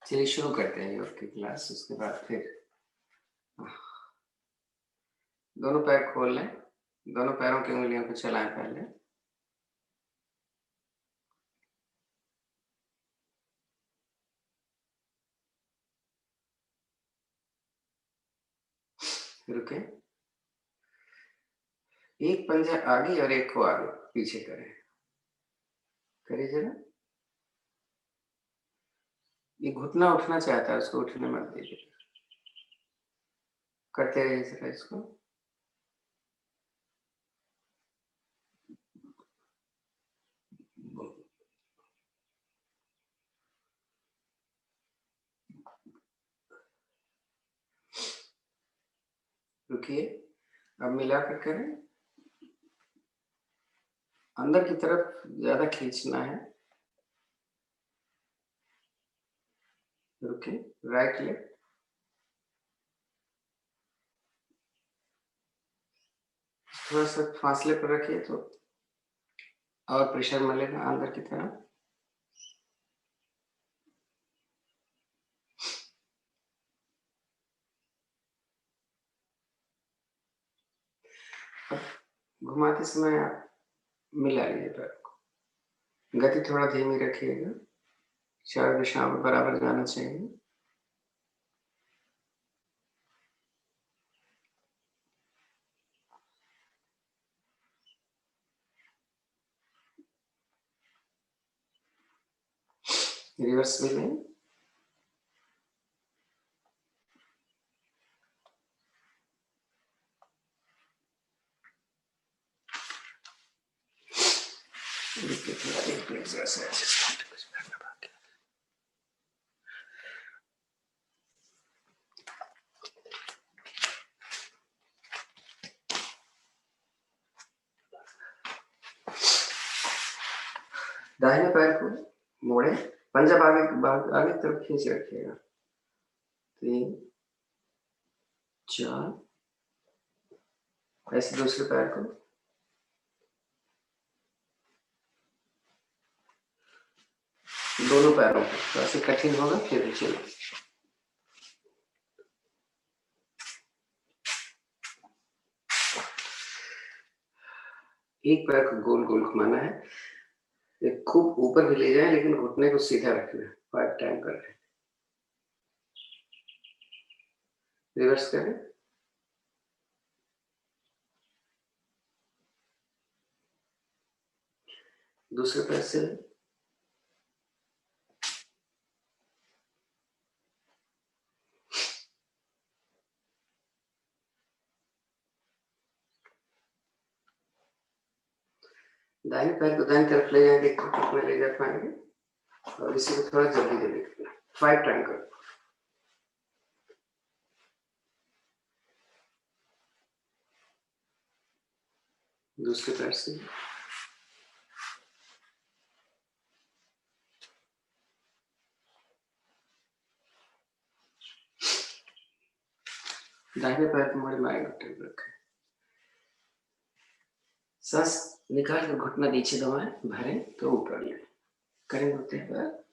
चलिए शुरू करते हैं योग की क्लास। उसके बाद फिर दोनों पैर खोल लें, दोनों पैरों की उंगलियों को चलाएं पहले। रुके, एक पंजा आगे और एक को आगे पीछे करें। करिए जरा। ये घुटना उठना चाहता है, उसको उठने मत दीजिए। करते रहिए जरा इसको। रुकिए, अब मिलाकर करें। अंदर की तरफ ज्यादा खींचना है। रुकिए, राइट लेग। थोड़ा सा फासले पर रखिए तो और प्रेशर मिलेगा अंदर की तरफ। घुमाते समय आप मिला लीजिए पैर को। गति थोड़ा धीमी रखिएगा, चारों दिशाओं में बराबर जाना चाहिए। रिवर्स भी लें। दाहिने पैर को मोड़े, पंजा आगे आगे तरफ खींच रखिएगा। 3 4, ऐसे दूसरे पैर को। दोनों पैरों को थोड़ा सा कठिन होगा, फिर भी चलो। एक पैर को गोल गोल घुमाना है, एक खूब ऊपर भी ले जाए लेकिन घुटने को सीधा रखना है। 5 टाइम कर रहे हैं। रिवर्स करें। दूसरे पैर से दाहिने पैर को दाहिनी तरफ ले जाएंगे, कितना ले जा पाएंगे। और इसी को थोड़ा जल्दी जल्दी करना। 5 टाइम करो। दूसरे पैर से दाहिने पैर को मोड़े, बाएं घुटने पर रखें। सांस निकाल कर घुटना नीचे दबाएं, भरें तो ऊपर ले करें। घुटने पर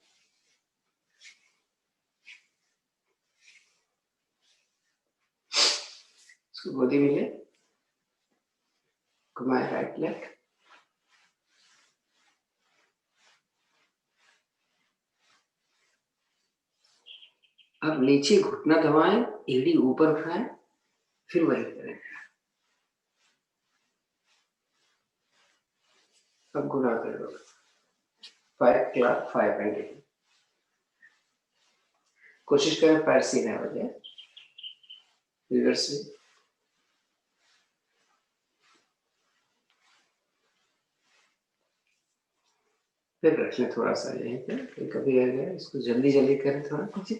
इसको गोदी में ले, घुमाए राइट लेग। अब नीचे घुटना दबाएं, एड़ी ऊपर उठाएं, फिर वही करें। अब गुना करो। 5 क्लैप, 5 एंड। कोशिश करें पैर सीधा हो जाए। रिवर्स में फिर रखें थोड़ा सा यहीं पे। कभी आ गया, इसको जल्दी जल्दी करें थोड़ा कुछ।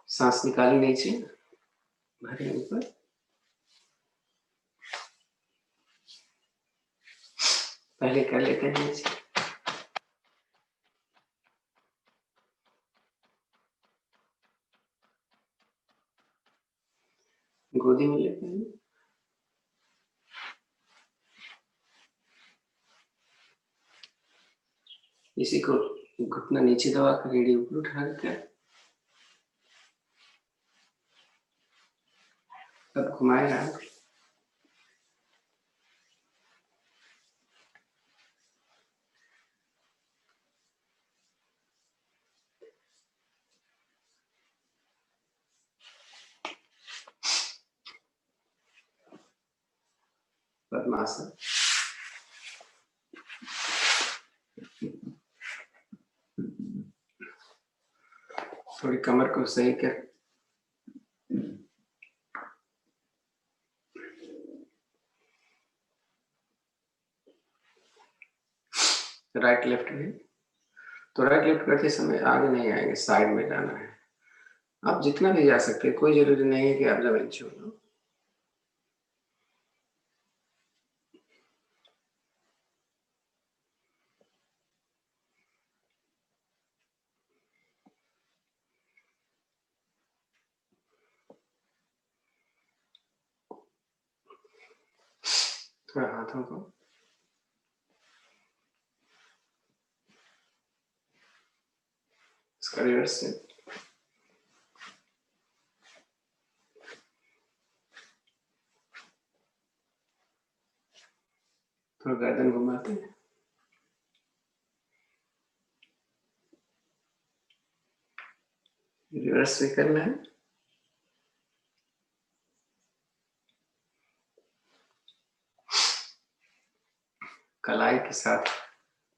सांस निकाली नीचे, भरे ऊपर। पहले कर लेते हैं नीचे। गोदी में लेते हैं। इसी को घुटना नीचे दबा कर रीढ़ ऊपर उठा कर अब घुमाएगा। पद्मासन। थोड़ी कमर को सही कर। राइट लेफ्ट में, तो राइट लेफ्ट करते समय आगे नहीं आएंगे, साइड में जाना है। आप जितना भी जा सकते हैं, कोई जरूरी नहीं है कि आप जमीन छू लो। थोड़ा हाथों को इसका रिवर्स से थोड़ा गर्दन घुमाते हैं। रिवर्स भी करना है। कलाई के साथ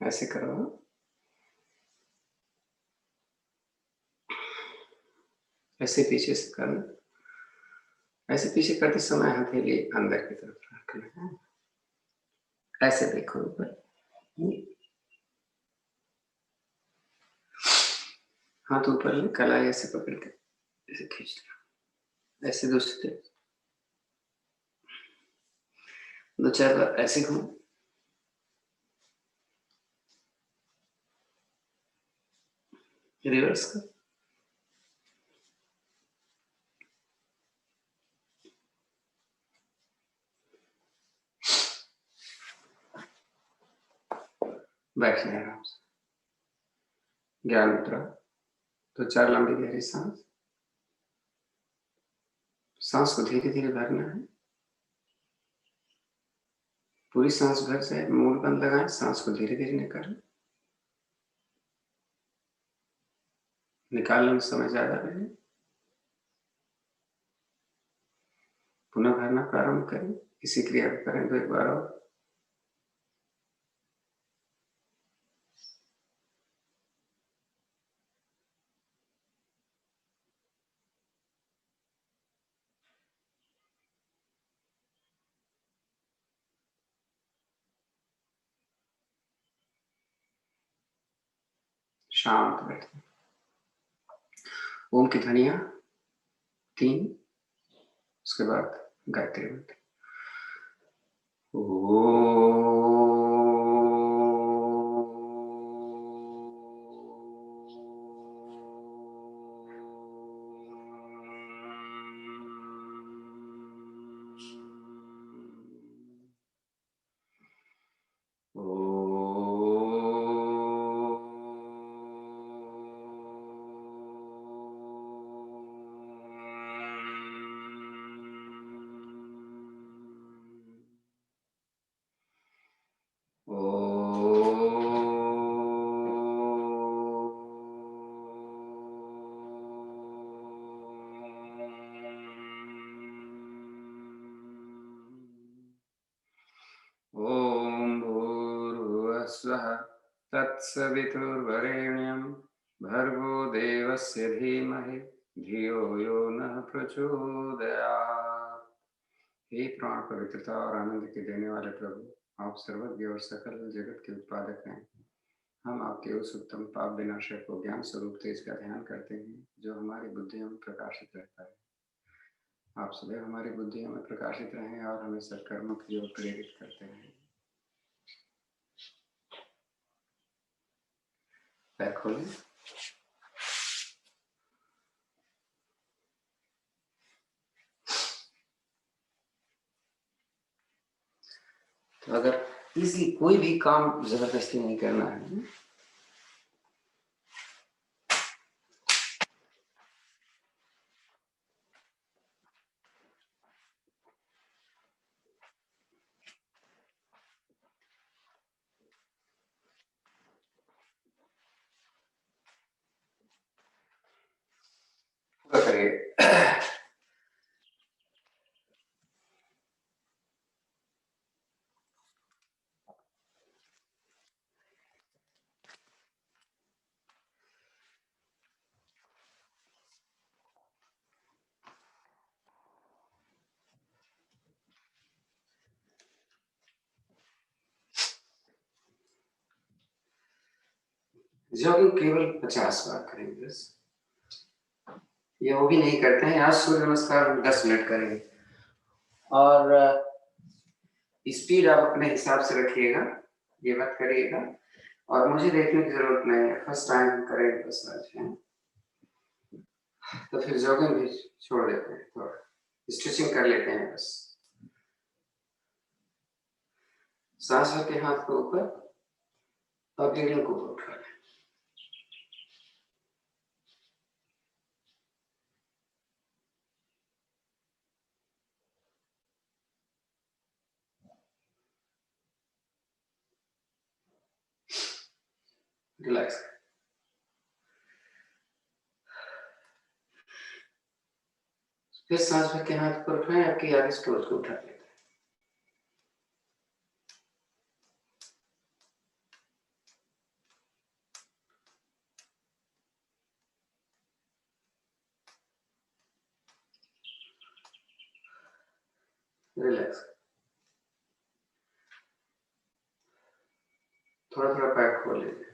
ऐसे करो, ऐसे पीछे से करना। ऐसे पीछे करते समय हथेली अंदर की तरफ रखना है। ऐसे देखो ऊपर, हाथ ऊपर ले, कलाई ऐसे पकड़ के ऐसे खींचना, ऐसे दूसरी तरफ 2-4 बार ऐसे घूम। रिवर्स कर। बैठने आराम से, ज्ञान मुद्रा। तो 4 लंबी गहरी सांस। सांस को धीरे धीरे भरना है। पूरी सांस भर जाए, मूड बंद लगाए, सांस को धीरे धीरे निकालें। निकालने में समय ज्यादा लगे। पुनः भरना प्रारंभ करें। इसी क्रिया को करें 2 एक बार और। शांत बैठे। ओम की ध्वनिया 3, उसके बाद गायत्री मंत्र। ओम भूर्भुवस्वः तत्सवितुर्वरेण्यं भर्गो देवस्य धीमहि धियो यो नः प्रचोदयात्। हे प्राण पवित्रता और आनंद के देने वाले प्रभु, आप सर्वज्ञ और सकल जगत के उत्पादक हैं। हम आपके उस उत्तम पाप विनाशक को ज्ञान स्वरूप तेज का ध्यान करते हैं, जो हमारी बुद्धियों में प्रकाशित रहता है। आप सदैव हमारी बुद्धियों में प्रकाशित रहें और हमें सत्कर्मों की ओर प्रेरित करते रहें। पैर खोलें। तो अगर किसी कोई भी काम जबरदस्ती नहीं करना है, जॉगिंग केवल 50 बार करेंगे बस, ये वो भी नहीं करते हैं। आज सूर्य नमस्कार हम 10 मिनट करेंगे और स्पीड आप अपने हिसाब से रखिएगा, ये मत करिएगा और मुझे देखने की जरूरत नहीं है, फर्स्ट टाइम करेंगे बस आज है। तो फिर जॉगिंग भी छोड़ देते हैं, थोड़ा स्ट्रेचिंग कर लेते हैं बस। सांस भर के हाथ को ऊपर और रीढ़ों को ऊपर उठा लें। रिलैक्स। फिर सांस भर के हाथ ऊपर उठाएं, आपकी आगे स्टोर को उठा लें। रिलैक्स। थोड़ा थोड़ा पैर खोल लीजिए।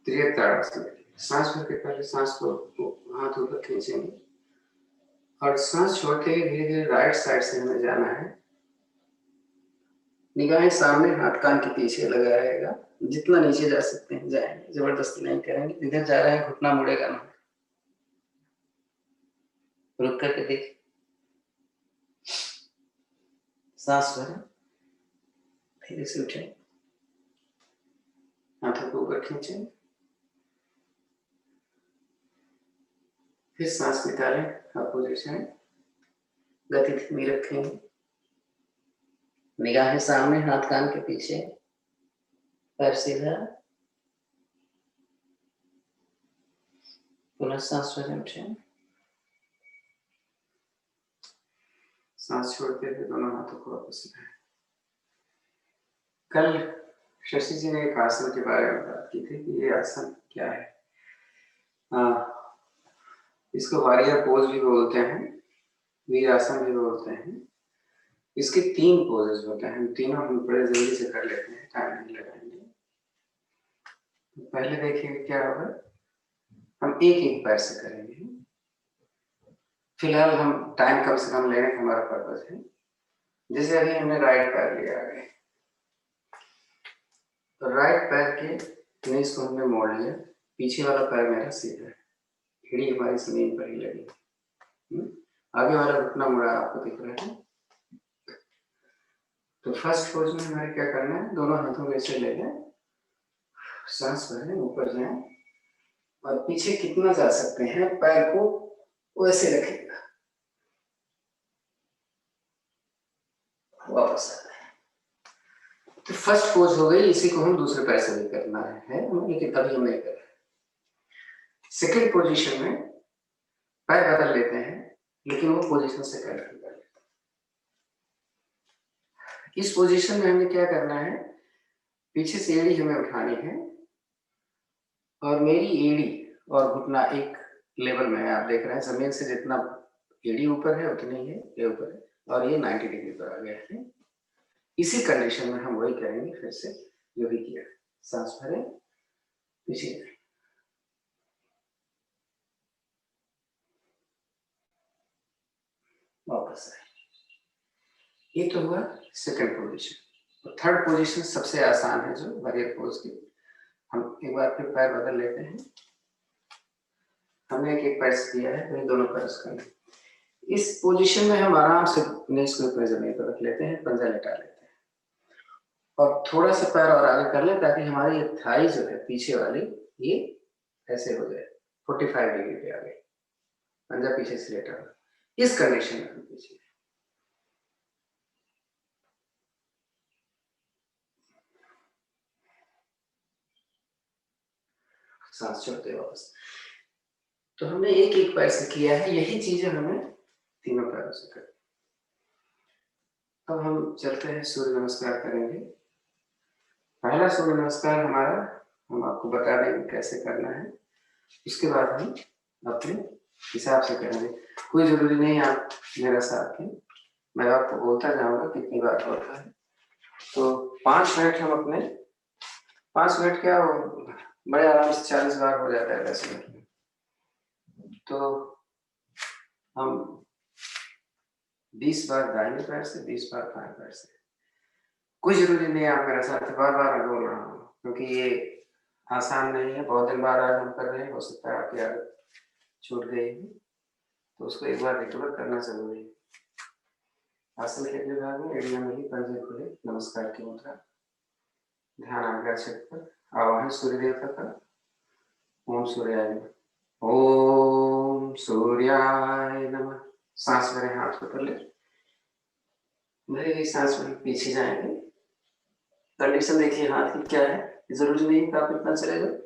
त्रियताड़ासन। सांस भर के पहले सांस को हाथ ऊपर खींचेंगे और सांस छोड़ते ही धीरे धीरे राइट साइड से हमें जाना है। निगाहें सामने, हाथ कान के पीछे लगा रहेगा, जितना नीचे जा सकते हैं जाएंगे, जबरदस्ती नहीं करेंगे। इधर जा रहे हैं घुटना मुड़ेगा ना, रुक करके देख, सांस भरें, धीरे से उठें, हाथों को ऊपर खींचें, फिर सांस निकालें, पोजीशन, गति धीमी रखेंगे, निगाहें सामने, हाथ कान के पीछे, पैर सीधा, पुनः सांस भरें, उठें, सांस छोड़ते हुए दोनों हाथों को वापस लाएं। कल शशि जी ने एक आसन के बारे में बात की थी कि ये आसन क्या है। इसको वारियर पोज भी बोलते हैं, वीर आसन भी बोलते हैं। इसके 3 पोजेस होते हैं, हम तीनों हम बड़े जल्दी से कर लेते हैं, टाइम नहीं लगाएंगे। तो पहले देखिए क्या होगा, हम एक एक पैर से करेंगे। फिलहाल हम टाइम कम से कम लेने का हमारा पर्पज है। जैसे अभी हमने राइट पैर लिया आगे, तो राइट पैर के नीज को हमने मोड़ लिया, पीछे वाला पैर मेरा सीधा है, एड़ी हमारी जमीन पर ही लगी, आगे वाला घुटना मुड़ा आपको दिख रहा है। तो फर्स्ट पोज में हमें क्या करना है, दोनों हाथों को ऐसे ले लें, सांस भरें, ऊपर जाएं और पीछे कितना जा सकते हैं पैर को वैसे रखेगा, वापस आ जाए। तो फर्स्ट पोज हो गई, इसी को हम दूसरे पैर से भी करना है लेकिन अभी हम नहीं कर रहे। सेकेंड पोजीशन में पैर बदल लेते हैं, लेकिन वो पोजीशन से कर लेते हैं। इस पोजीशन में हमें क्या करना है, पीछे से एड़ी हमें उठानी है और मेरी एड़ी और घुटना एक लेवल में है। आप देख रहे हैं जमीन से जितना एड़ी ऊपर है उतनी है ये ऊपर है, और ये 90 डिग्री पर आ गया है। इसी कंडीशन में हम वही करेंगे फिर से जो भी किया। सांस भरें, पीछे वापस आए। ये तो हुआ सेकंड पोजीशन। और थर्ड पोजीशन सबसे आसान है, जो वॉरियर पोज की। हम एक बार फिर पैर बदल लेते हैं, हमने एक एक पैर से किया है, वही दोनों पैर करना। इस पोजीशन में हम आराम से नीज को ऊपर जमीन पर रख लेते हैं, पंजा लेटा लेते हैं और थोड़ा सा पैर और आगे कर लें ताकि हमारी ये थाई जो है पीछे वाली, ये ऐसे हो जाए 45 डिग्री पे आगे, पंजा पीछे से लेटा हुआ। इस कंडीशन में हम पीछे सांस छोड़ते वापस। तो हमने एक एक पैर से किया है, यही चीजें हमें तीनों पैरों से करनी। अब हम चलते हैं, सूर्य नमस्कार करेंगे। पहला सूर्य नमस्कार हमारा, हम आपको बता देंगे कैसे करना है, उसके बाद हम अपने हिसाब से करेंगे। कोई जरूरी नहीं आप मेरा साथ दें, मैं आपको बोलता जाऊंगा कितनी बार होता है। तो 5 मिनट हम अपने 5 मिनट क्या हो, बड़े आराम से 40 बार हो जाता है 10 मिनट में। तो हम 20 बार दाहिने पैर से, 20 बार बाएं पैर से। कोई जरूरी नहीं है आप मेरे साथ बार बार बोल रहा हूँ, क्योंकि ये आसान नहीं है। बहुत दिन बाद आज हम कर रहे हैं, हो सकता है आपकी आदत छूट गई है, तो उसको एक बार रिकवर करना जरूरी है। आसन के अगले भाग में एड़ियां मिली, पंजे खुले, नमस्कार की मुद्रा, ध्यान आज्ञा छत पर, आवाहन सूर्य देवता का। ओम सूर्याय नमः, ओम सूर्याय नमः। सांस भरे, हाथ ऊपर ले, भरी हुई सांस में पीछे जाएंगे। कंडीशन देखिए हाथ की क्या है, जरूरी नहीं कि आप इतना चले जाओ।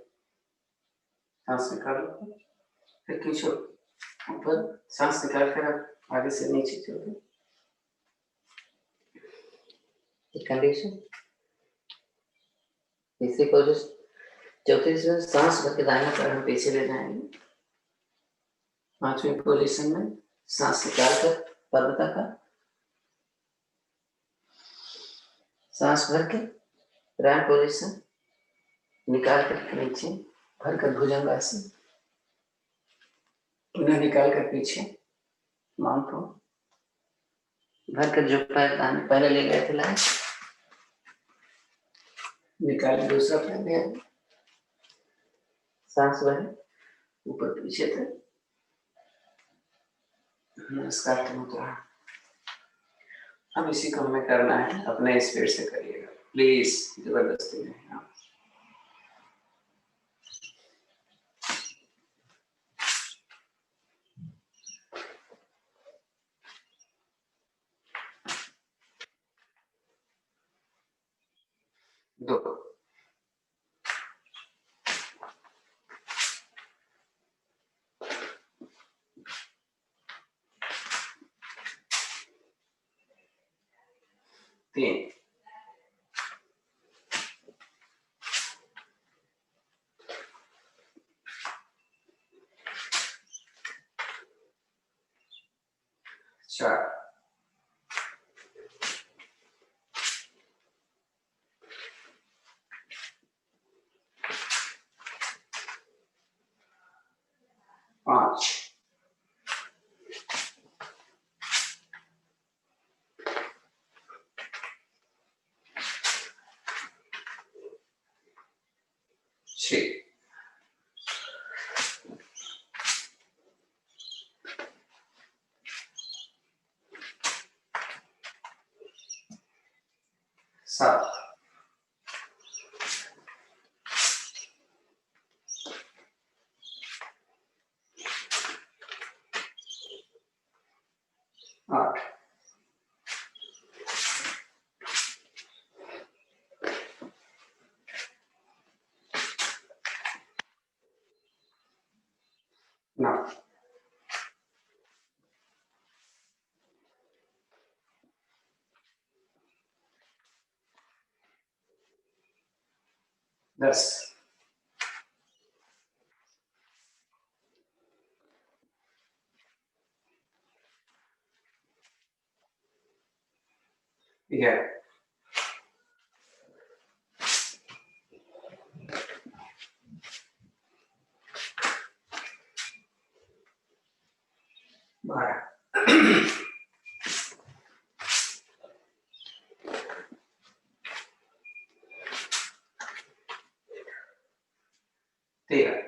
सांस निकालो, फिर खींचो ऊपर, सांस निकाल कर आप आगे से नीचे चलो। कंडीशन इसी को जो चौथी से सांस भर के दाहिना पैर हम पीछे ले जाएंगे। 5वीं पोजीशन में सांस निकाल कर पर्वता का, सांस भर के रैम पोजीशन, निकाल कर नीचे, भर कर भुजंगासन, पुनः निकाल कर पीछे माउंट हो, भर कर जो पैर पहले ले गए थे लाइन, निकाल दूसरा पैर ले, सांस भरे ऊपर पीछे थे, नमस्कार की मुद्रा। अब इसी को हमें करना है, अपने स्पीड से करिएगा प्लीज, जबरदस्ती नहीं। हाँ, दो, तीन, चार, 5, 6, 7, 8, 9, 10, 11, 12, 13,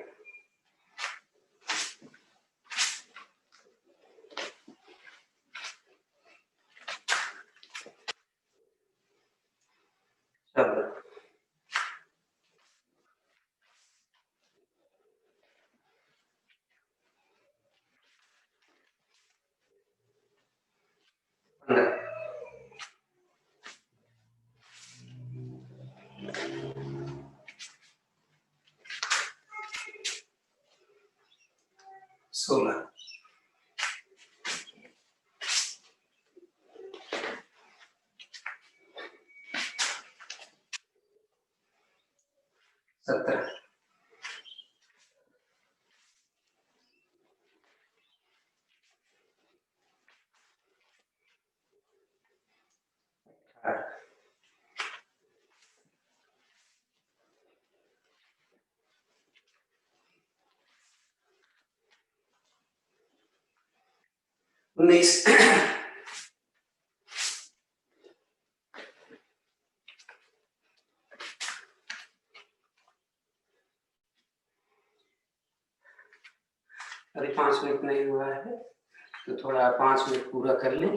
14, 15, 16, 17, 18, 19। अभी 5 मिनट नहीं हुआ है तो थोड़ा 5 मिनट पूरा कर लें।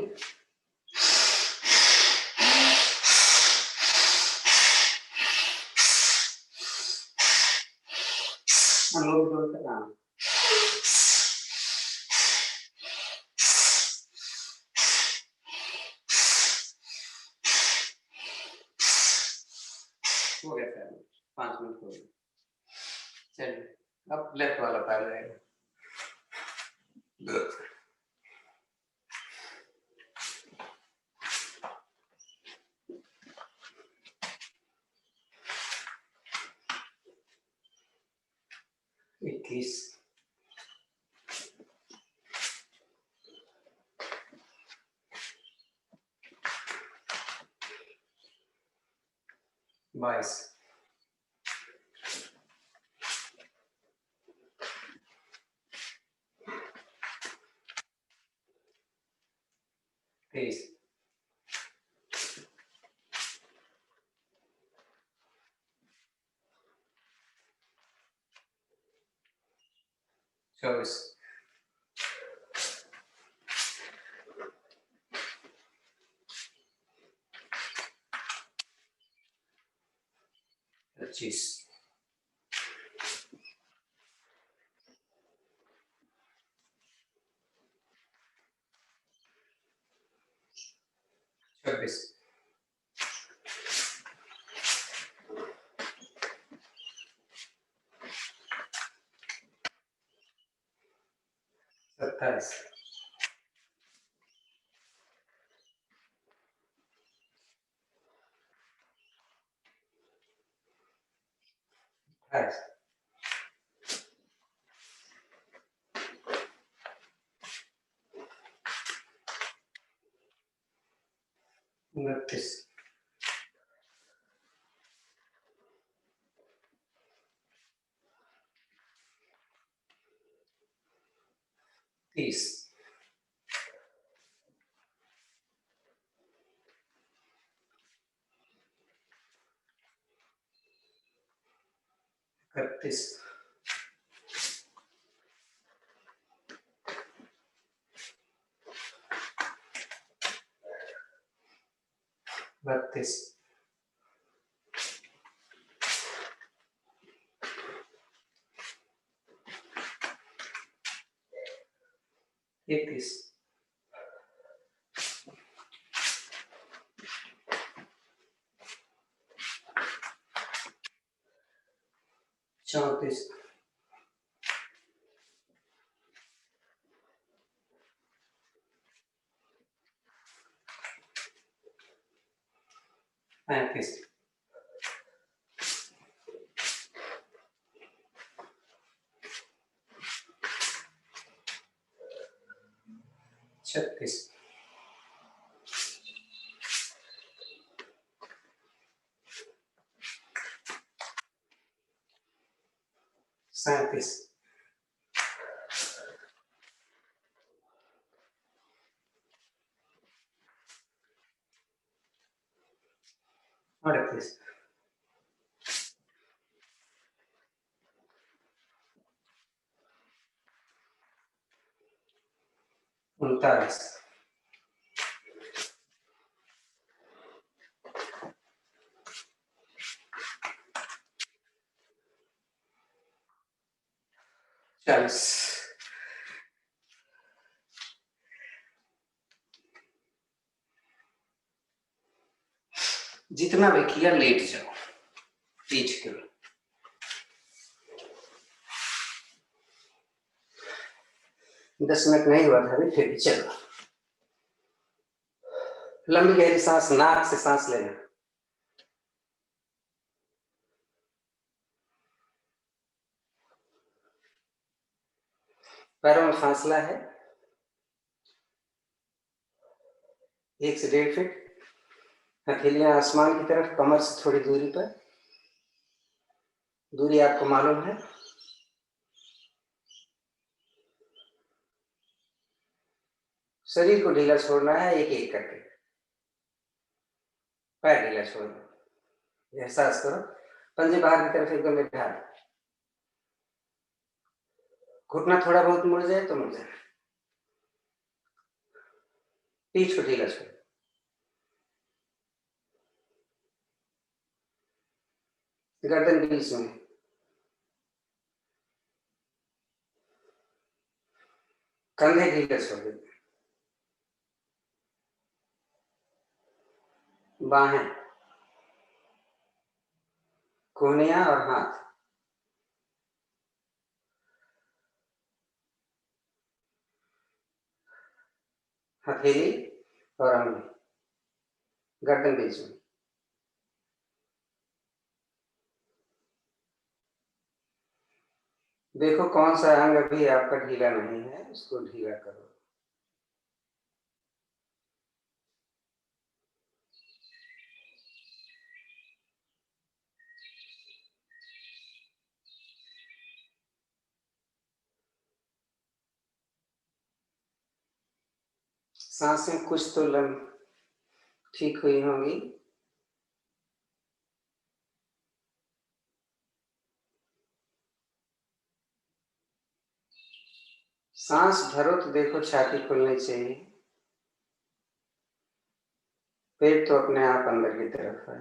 अनुलोम करना। हो गया सर, 5 मिनट हो गए। चलिए अब लेफ्ट वाला पैर रहेगा। 21, 22, 23, 24, 25, 26, 27, 28, 29, 30, 31, 32, 33, 34, 35, 36, 37, 38, 39, 40। जितना भी किया लेट जाओ पीछ के। दस मिनट नहीं हुआ था अभी, फिर भी चलो। लंबी गहरी सांस, नाक से सांस लेना। पैरों में फासला है 1 से 1.5 फीट। हथेलियां आसमान की तरफ, कमर से थोड़ी दूरी पर। दूरी आपको मालूम है। शरीर को ढीला छोड़ना है, एक एक करके। पैर ढीला छोड़ना, एहसास करो। पंजे बाहर की तरफ एकदम बैठा, घुटना थोड़ा बहुत मुड़ जाए तो मुड़ जाए। पीठ को ढीला छोड़ो, गर्दन बीच में, कंधे ढीले छोड़ दो, बाहें, कोहनियां और हाथ, हथेली और अंगुली, गर्दन बीच में। देखो कौन सा अंग अभी आपका ढीला नहीं है, उसको ढीला करो। सांसें कुछ तो ठीक हुई होंगी। सांस भरो तो देखो छाती खुलनी चाहिए, पेट तो अपने आप अंदर की तरफ है।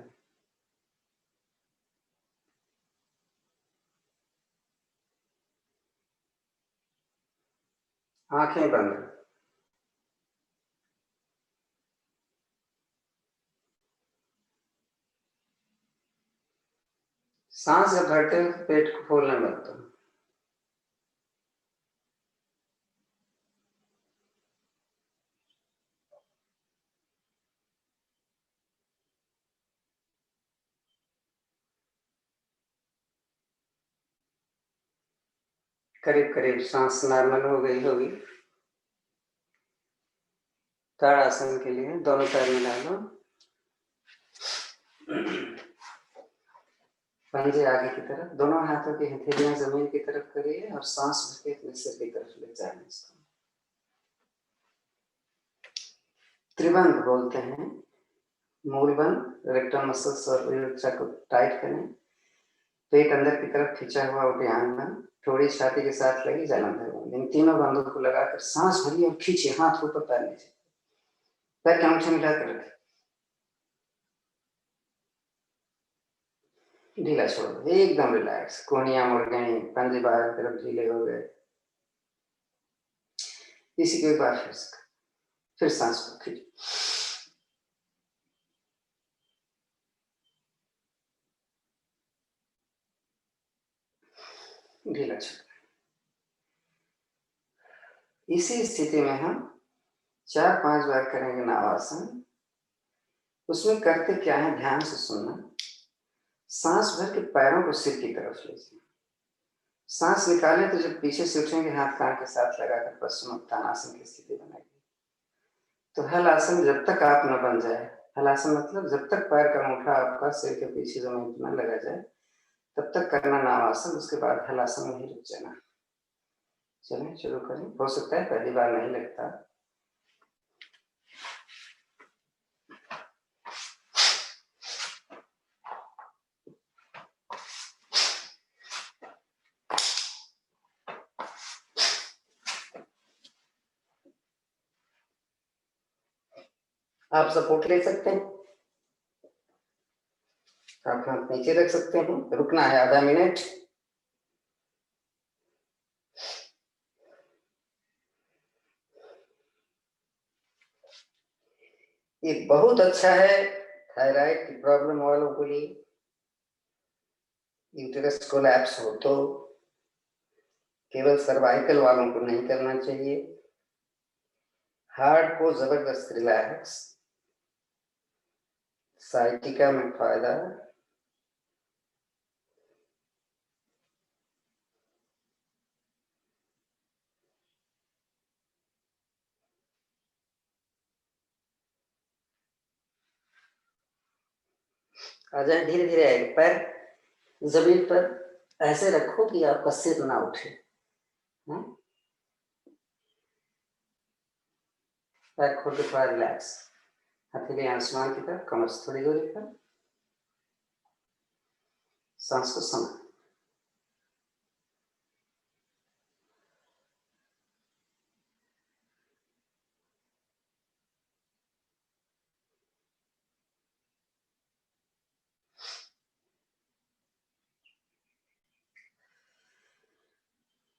आंखें बंद, सांस जब भरते हो तो पेट को खोलने मत दो। करीब करीब सांस नॉर्मल हो गई होगी। ताड़ासन के लिए दोनों पैर मिला लो, पंजे आगे की तरफ, दोनों हाथों की हथेलियां जमीन की तरफ करिए और सांस भर के अपने सिर की तरफ ले जाए। इसको त्रिबंध बोलते हैं। मूलबंध, रेक्टम मसल्स और यूरेथ्रा को टाइट करें, पेट अंदर की तरफ खींचा हुआ उद्यान बंद, थोड़ी छाती के साथ लगी जालंधर बंद। इन तीनों बंधों को लगाकर सांस भरिए और खींचिए, हाथ ऊपर पैर नीचे, पैर के अंगूठे मिलाकर रखें, ढीला छोड़ दो, एकदम रिलैक्स। कोहनियां मुड़ गई, पंजे बाहर की तरफ ढीले हो गए। इसी को एक बार फिर सांस को खींचो, ढीला छोड़। इसी स्थिति में हम 4-5 बार करेंगे नावासन। उसमें करते क्या है, ध्यान से सुनना। सांस भर के पैरों को सिर की तरफ ले जाए, सांस निकालें तो जब पीछे से उठेंगे हाथ कान के साथ लगाकर पश्चिमोत्तानासन की स्थिति बनाएंगे। तो हल आसन जब तक आप न बन जाए, हल आसन मतलब जब तक पैर का अंगूठा आपका सिर के पीछे जमीन पर न लगा जाए तब तक करना नावासन। उसके बाद हल आसन में ही रुक जाना। चलें शुरू करें। हो सकता है पहली बार नहीं लगता। आप सपोर्ट ले सकते हैं, आप हाथ नीचे रख सकते हैं। रुकना है आधा मिनट। ये बहुत अच्छा है थायराइड की प्रॉब्लम वालों के लिए, यूटेरस कोलैप्स हो तो। केवल सर्वाइकल वालों को नहीं करना चाहिए। हार्ट को जबरदस्त रिलैक्स, साइटिका में फायदा। आ जाए, धीरे धीरे आएगा। पैर जमीन पर ऐसे रखो कि आपका सिर ना उठे। पैर खोल के थोड़ा रिलैक्स, हथेली आसमान की तरफ, कमर से थोड़ी दूरी पर, सांस को समा।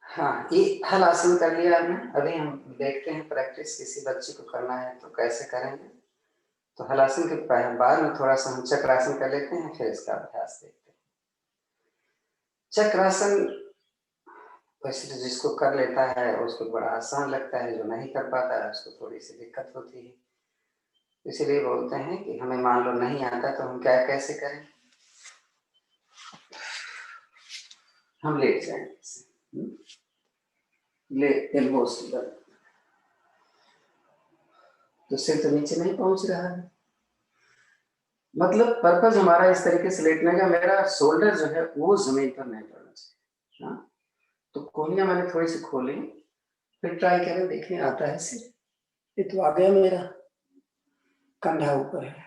हाँ, ये हल आसन कर लिया आपने। अभी हम देखते हैं प्रैक्टिस किसी बच्चे को करना है तो कैसे करेंगे। तो हलासन के बाद में थोड़ा सा हम चक्रासन कर लेते हैं, फिर इसका अभ्यास देखते हैं। चक्रासन वैसे तो जिसको कर लेता है उसको बड़ा आसान लगता है, जो नहीं कर पाता है उसको थोड़ी सी दिक्कत होती है। इसीलिए बोलते हैं कि हमें मान लो नहीं आता तो हम क्या कैसे करें। हम लेट जाएंगे, ले एल्बोस तो सिर तो नीचे नहीं पहुंच रहा है, मतलब पर्पज हमारा इस तरीके से लेटने का, मेरा शोल्डर जो है वो जमीन पर नहीं पड़ना चाहिए। हाँ, तो कोहनियां मैंने थोड़ी सी खोली, फिर ट्राई करें, देखने आता है सिर, ये तो आ गया मेरा, कंधा ऊपर है।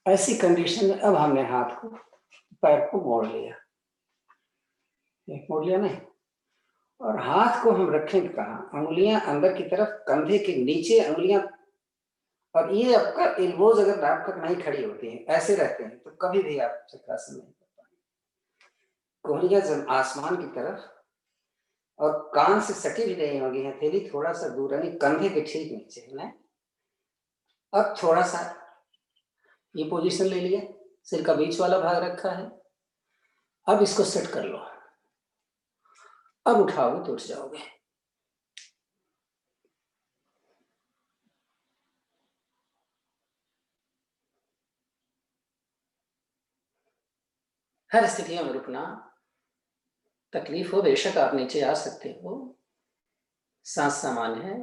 ऐसी कंडीशन में अब हमने हाथ को, पैर को मोड़ लिया, मोड़ लिया नहीं, और हाथ को हम रखेंगे कहाँ, अंगुलियां अंदर की तरफ, कंधे के नीचे अंगुलियां, और ये आपका एल्बोज अगर आप तक नहीं खड़ी होती हैं, ऐसे रहते हैं, तो कभी भी आप चक्रासन नहीं कर पाएंगे। कोहनियां आसमान की तरफ और कान से सटी भी नहीं होगी, हथेली थोड़ा सा दूर है, कंधे के ठीक नीचे है। अब थोड़ा सा ये पोजीशन ले लिया, सिर का बीच वाला भाग रखा है, अब इसको सेट कर लो, अब उठाओगे तो उठ जाओगे। हर स्थिति में रुकना, तकलीफ हो बेशक आप नीचे आ सकते हो, सांस सामान्य है।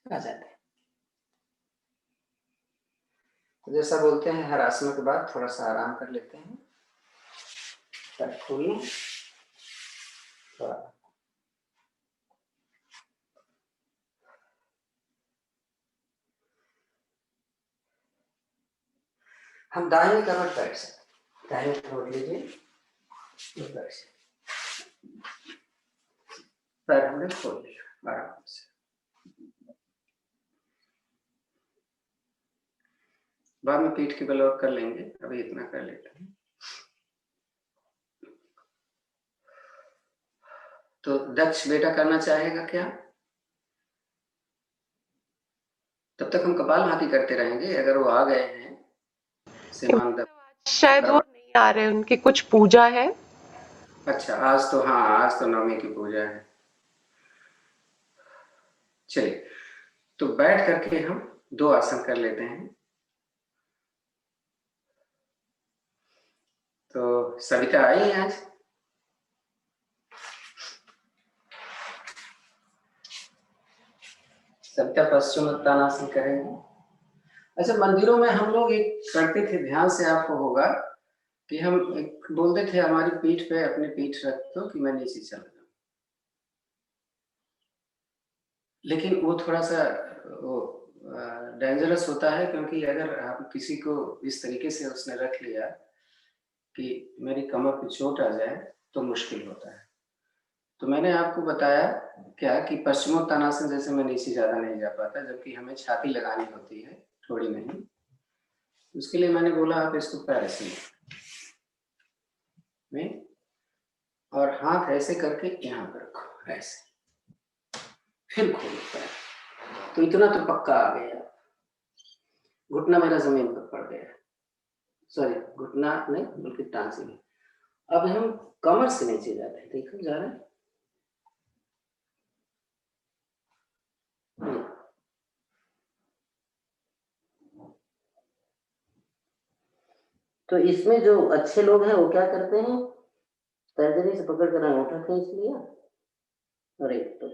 आ जाते हैं, तो जैसा बोलते हैं हर आसन के बाद थोड़ा सा आराम कर लेते हैं, पैर खोलें थोड़ा, हम दाहिने करवट बैठ सकते, दाहिने करवट लीजिए, बैठ सकते, पैर हमने खोल लिया आराम से। बाद में पीठ के बल और कर लेंगे, अभी इतना कर लेते हैं। तो दक्ष बेटा करना चाहेगा क्या? तब तक हम कपालभाति करते रहेंगे, अगर वो आ गए हैं शायद वो नहीं आ रहे, उनकी कुछ पूजा है। अच्छा, आज तो हाँ, आज तो नवमी की पूजा है। चलिए, तो बैठ करके हम 2 आसन कर लेते हैं। तो सविता आई है आज? सविता पश्चिमोत्तानासन करेंगे। अच्छा, मंदिरों में हम लोग एक करते थे, ध्यान से आपको होगा कि हम एक बोलते थे हमारी पीठ पे अपनी पीठ रख दो कि मैं नीचे चला जाऊं, लेकिन वो थोड़ा सा वो डेंजरस होता है, क्योंकि अगर आप किसी को इस तरीके से उसने रख लिया कि मेरी कमर पे चोट आ जाए तो मुश्किल होता है। तो मैंने आपको बताया क्या कि पश्चिमोत्तानासन जैसे मैं नीचे ज़्यादा नहीं जा पाता, जबकि हमें छाती लगानी होती है, थोड़ी नहीं। उसके लिए मैंने बोला आप इसको पैर ऐसे में, और हाथ ऐसे करके यहाँ पर रखो, ऐसे, फिर खोलो पैर, तो इतना तो पक्का आ गया। घुटना मेरा जमीन पर पड़ गया, सॉरी घुटना नहीं बल्कि टांग से। अब हम कमर से नीचे जाते हैं, देखो जा रहा है। तो इसमें जो अच्छे लोग हैं वो क्या करते हैं, तर्जनी से पकड़ कर अंगूठा खींच लिया, और एक तो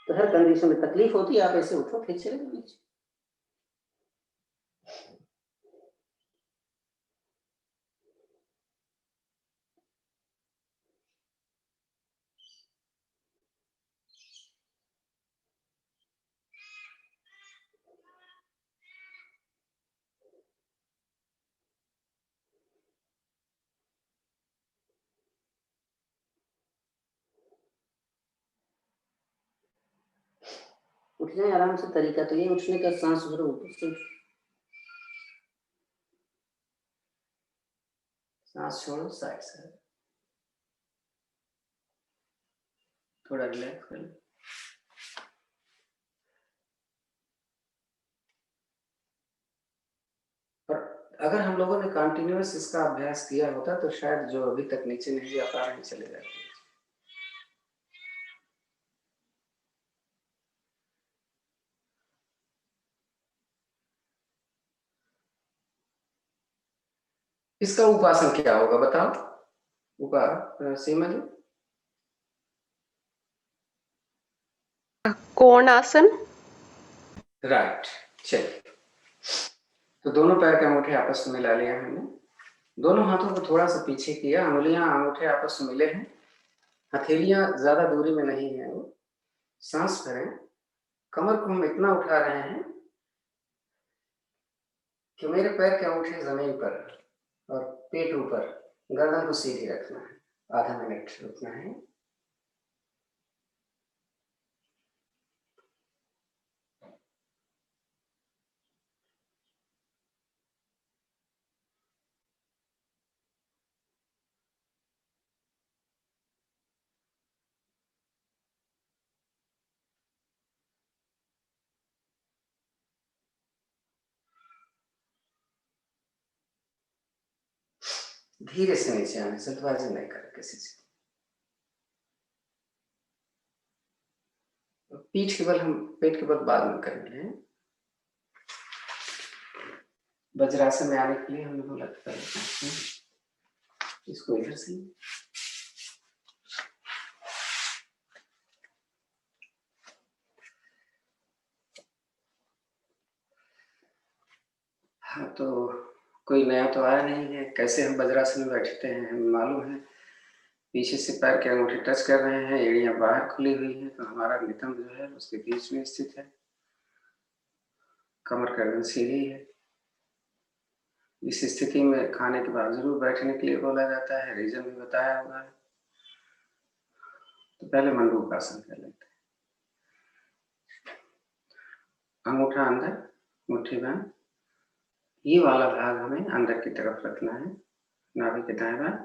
हर कंडीशन में तकलीफ होती है, आप ऐसे उठो खींच चले नीचे। उठ जाए आराम से। तरीका तो ये उठने का, सांस भरो ऊपर से, सांस छोड़ो, साइड से थोड़ा रिलैक्स कर लो। और अगर हम लोगों ने कंटिन्यूअस इसका अभ्यास किया होता तो शायद जो अभी तक नीचे नहीं जा पा रहे चले जाते। इसका उपासन क्या होगा बताओ? सीमा जी, कोण आसन। राइट। चलिए, तो दोनों पैर के अंगूठे आपस में मिला लिया हमने, दोनों हाथों को थोड़ा सा पीछे किया, अंगुलियां अंगूठे आपस में मिले हैं, हथेलियां ज्यादा दूरी में नहीं है। वो सांस भरें, कमर को हम इतना उठा रहे हैं कि मेरे पैर के अंगूठे जमीन पर और पेट ऊपर, गर्दन को सीधी रखना है। आधा मिनट रुकना है। धीरे से नीचे आने, जल्दबाजी नहीं कर किसी से। पीठ के बल हम पेट के बल बाद में करेंगे। वज्रासन में आने के लिए हम लोग लगता है इसको इधर से, हाँ तो कोई नया तो आया नहीं है। कैसे हम वज्रासन में बैठते हैं हमें मालूम है। पीछे से पैर के अंगूठे टच कर रहे हैं, एड़ियां बाहर खुली हुई है, तो हमारा नितंब जो है उसके बीच में स्थित है, कमर गर्दन सीधी है। इस स्थिति में खाने के बाद जरूर बैठने के लिए बोला जाता है, रीजन भी बताया हुआ है। तो पहले मंडूक आसन कर लेते हैं। अंगूठा अंदर, मुट्ठी बंद, ये वाला भाग हमें अंदर की तरफ रखना है, नाभि के दाएं बाएं।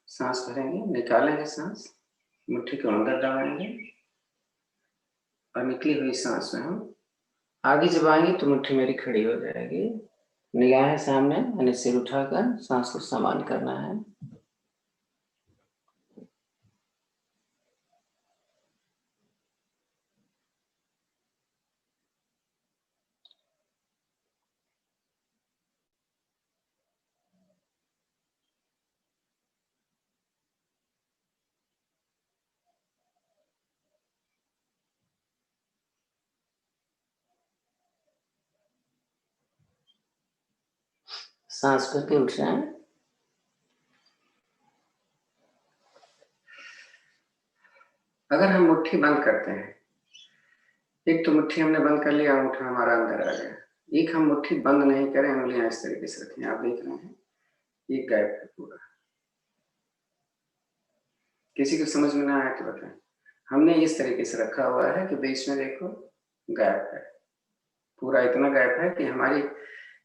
सांस भरेंगे, निकालेंगे सांस, मुट्ठी को अंदर दबाएंगे और निकली हुई सांस में हम आगे जब आएंगे तो मुट्ठी मेरी खड़ी हो जाएगी, निगाहें सामने, यानी सिर उठाकर सांस को समान करना है। सांस करके उठ जाए। अगर हम मुट्ठी बंद करते हैं, एक तो मुट्ठी हमने बंद कर लिया, अंगूठा हमारा अंदर आ गया। एक हम मुट्ठी बंद नहीं करें, उंगलियां इस तरीके से रखें, आप देख रहे हैं ये गैप है पूरा। किसी को समझ में ना आए तो बताएं। हमने इस तरीके से रखा हुआ है कि बीच में देखो गैप है, पूरा इतना गैप है कि हमारी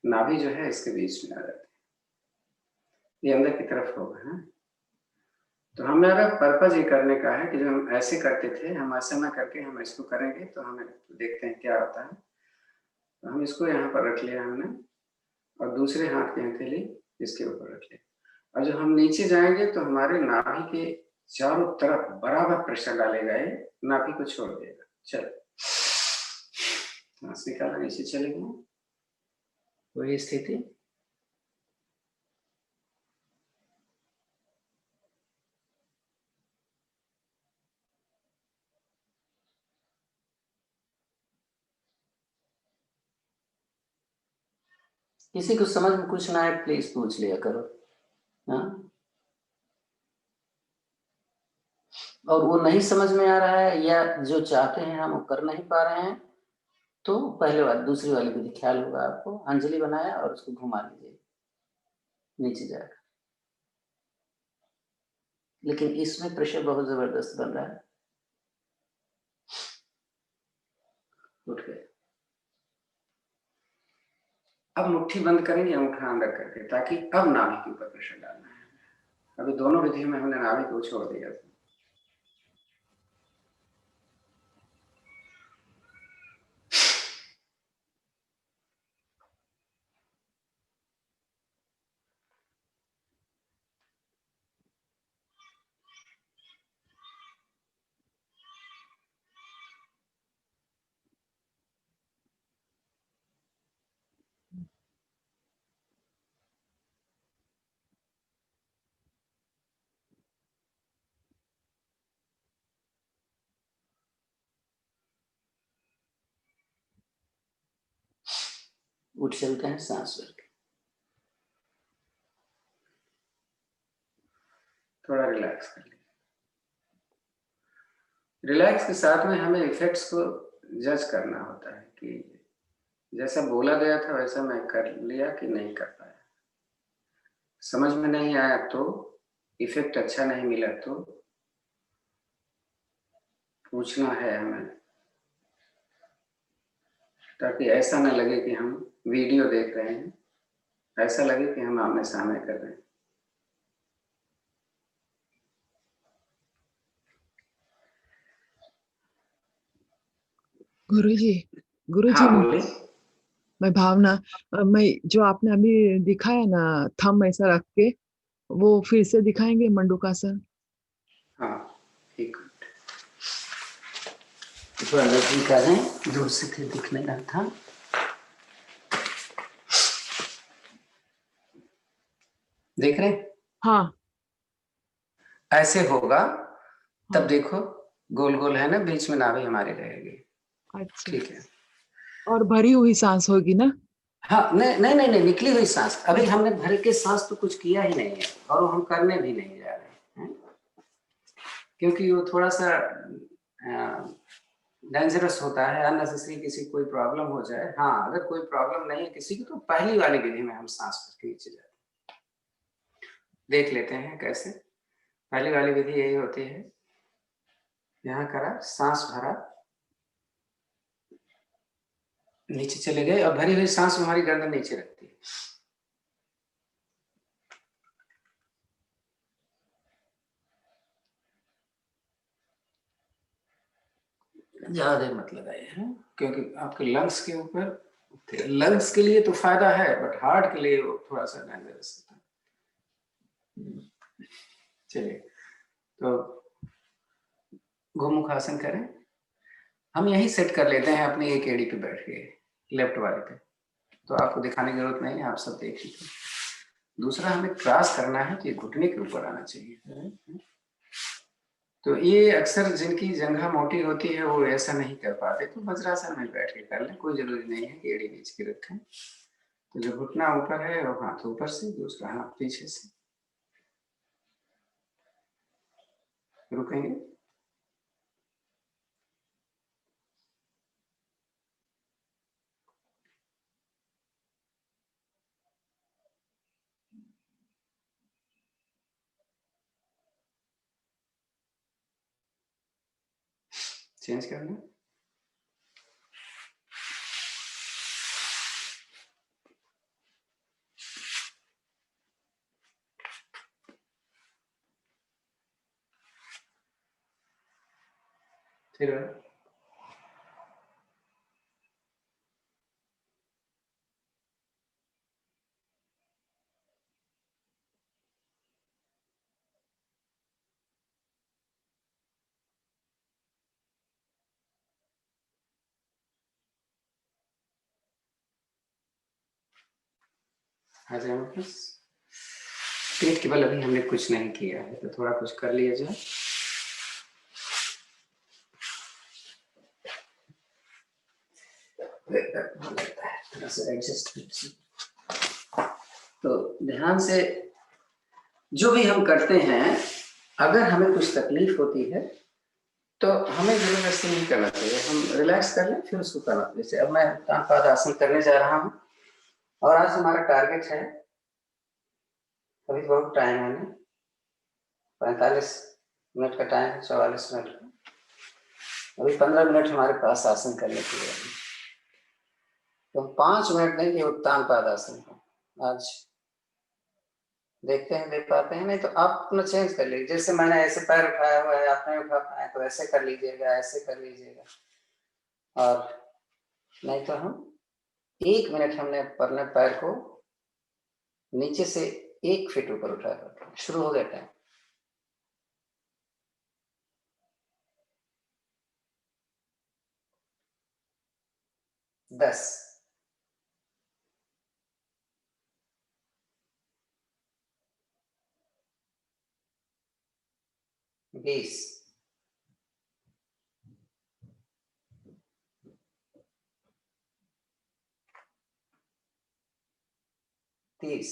नाभि जो है इसके बीच में आ जाती है, ये अंदर की तरफ होगा। है तो हमारा पर्पज ये करने का है कि जो हम ऐसे करते थे, हम ऐसा ना करके हम इसको करेंगे तो हमें देखते हैं क्या होता है। तो हम इसको यहाँ पर रख लिया हमने, और दूसरे हाथ की हथेली इसके ऊपर रख लिया, और जब हम नीचे जाएंगे तो हमारे नाभि के चारों तरफ बराबर प्रेशर डालेगा, ये नाभि को छोड़ देगा। चलो सांस निकाला, नीचे चले गए, वही स्थिति। किसी को समझ में कुछ ना आए प्लीज पूछ लिया करो। हाँ, और वो नहीं समझ में आ रहा है या जो चाहते हैं हम वो कर नहीं पा रहे हैं, तो पहले वाली दूसरी वाली विधि ख्याल होगा आपको। अंजलि बनाया और उसको घुमा लीजिए नीचे जाकर, लेकिन इसमें प्रेशर बहुत जबरदस्त बन रहा है। अब मुट्ठी बंद करेंगे अंगूठा अंदर करके, ताकि अब नाभि के ऊपर प्रेशर डालना है। अभी दोनों विधियों में हमने नाभि को छोड़ दिया था। उठ चलते हैं सांस भर के, थोड़ा रिलैक्स कर लीजिए। रिलैक्स के साथ में हमें इफेक्ट्स को जज करना होता है कि जैसा बोला गया था वैसा मैं कर लिया कि नहीं कर पाया। समझ में नहीं आया तो, इफेक्ट अच्छा नहीं मिला तो पूछना है हमें, ताकि ऐसा ना लगे कि हम वीडियो देख रहे हैं, ऐसा लगे कि हम आमने सामने कर रहे हैं। गुरुजी, गुरुजी, हाँ बोले। मैं भावना, मैं जो आपने अभी दिखाया ना थंब ऐसा रख के, वो फिर से दिखाएंगे मंडूकासन? हाँ एक मिनट, थोड़ा नजदीक आ जाए, दूर से फिर दिख नहीं रहा था। देख रहे हैं? हाँ। ऐसे होगा तब हाँ। देखो, गोल गोल है ना, बीच में नाभि हमारी रहेगी। अच्छा। ठीक है। और भरी हुई सांस होगी ना? हाँ नहीं नहीं नहीं, नहीं निकली हुई सांस। अभी हमने भर के सांस तो कुछ किया ही नहीं है, और वो हम करने भी नहीं जा रहे हैं, क्योंकि वो थोड़ा सा डेंजरस होता है, अननेसेसरी किसी कोई प्रॉब्लम हो जाए। हाँ अगर कोई प्रॉब्लम नहीं है किसी की, तो पहली वाली विधि में हम सांस भर के नीचे जाते हैं। देख लेते हैं कैसे। पहली वाली विधि यही होती है, यहाँ करा, सांस भरा, नीचे चले गए, और भरी हुई सांस में हमारी गर्दन नीचे रखती है। ज्यादा देर मत लगाइए, है क्योंकि आपके लंग्स के ऊपर, लंग्स के लिए तो फायदा है, बट हार्ट के लिए वो थोड़ा सा डेंजरस होता है। चलिए, तो गोमुखासन करें। हम यही सेट कर लेते हैं अपनी एक एड़ी पे बैठ के, लेफ्ट वाले पे, तो आपको दिखाने की जरूरत नहीं है, आप सब देख लीजिए। दूसरा, हमें क्रॉस करना है तो ये घुटने के ऊपर आना चाहिए। तो ये अक्सर जिनकी जंघा मोटी होती है वो ऐसा नहीं कर पाते, तो वज्रासन में बैठ के कर लें, कोई जरूरी नहीं है कि एड़ी नीच के रखें। तो जो घुटना ऊपर है वो हाथ ऊपर से, दूसरा हाथ पीछे से। रुकेंगे। चेंज करना। फिर आ जाए वापस। पेट के बल अभी हमने कुछ नहीं किया है, तो थोड़ा कुछ कर लिया जाए। थोड़ा सा एडजस्ट। तो ध्यान से जो भी हम करते हैं, अगर हमें कुछ तकलीफ होती है तो हमें जबरदस्ती नहीं करना चाहिए, हम रिलैक्स कर लें फिर उसको करना। जैसे अब मैं तानपाद आसन करने जा रहा हूँ, और आज हमारा टारगेट है, अभी बहुत टाइम है ना, 45 मिनट का टाइम है, 44 मिनट का, अभी 15 मिनट हमारे पास आसन करने के लिए। तो हम 5 मिनट देंगे उत्तान पादासन को। आज देखते हैं दे पाते हैं, नहीं तो आप अपना चेंज कर लीजिए। जैसे मैंने ऐसे पैर उठाया हुआ है, आप नहीं उठा पाए तो ऐसे कर लीजिएगा, ऐसे कर लीजिएगा। और नहीं तो हम 1 मिनट हमने अपने पैर को नीचे से 1 फीट ऊपर उठाया। शुरू हो गया टाइम। दस, 20, 30,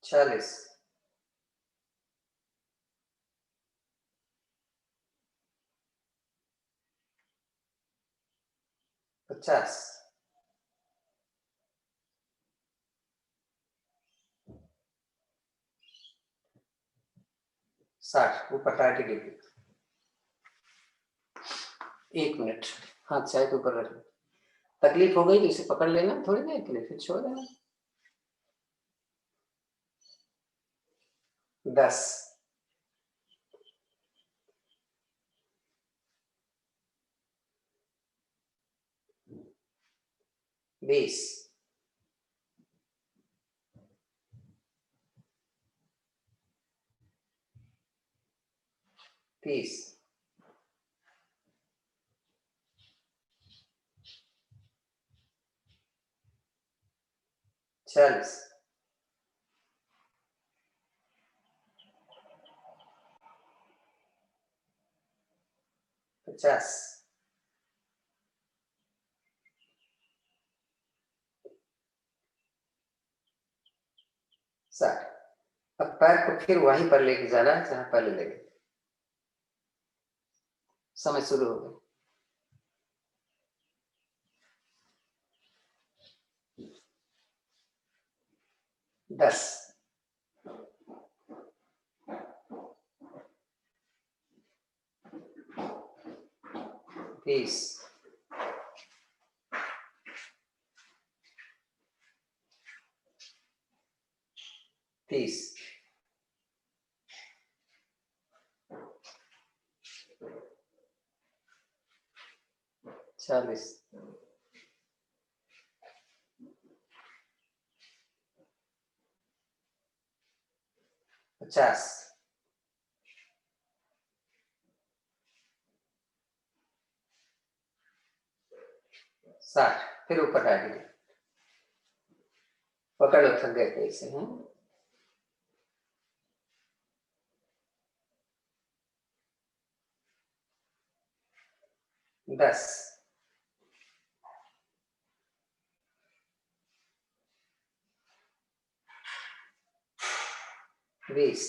40, 50, 60 ऊपर टाइट गिर। 1 मिनट हाथ शायद ऊपर रख लो। तकलीफ हो गई तो इसे पकड़ लेना थोड़ी देर के लिए, फिर छोड़ देना। 10, 20, 30, 40, 50, 60। अब पैर को फिर वहीं पर लेके जाना है जहां पहले ले गए। समय शुरू हो गया। 10, 20, 30, 40, 50, 60। फिर ऊपर डालिए, पकड़ लो, थक गए कैसे हैं। 10, 20,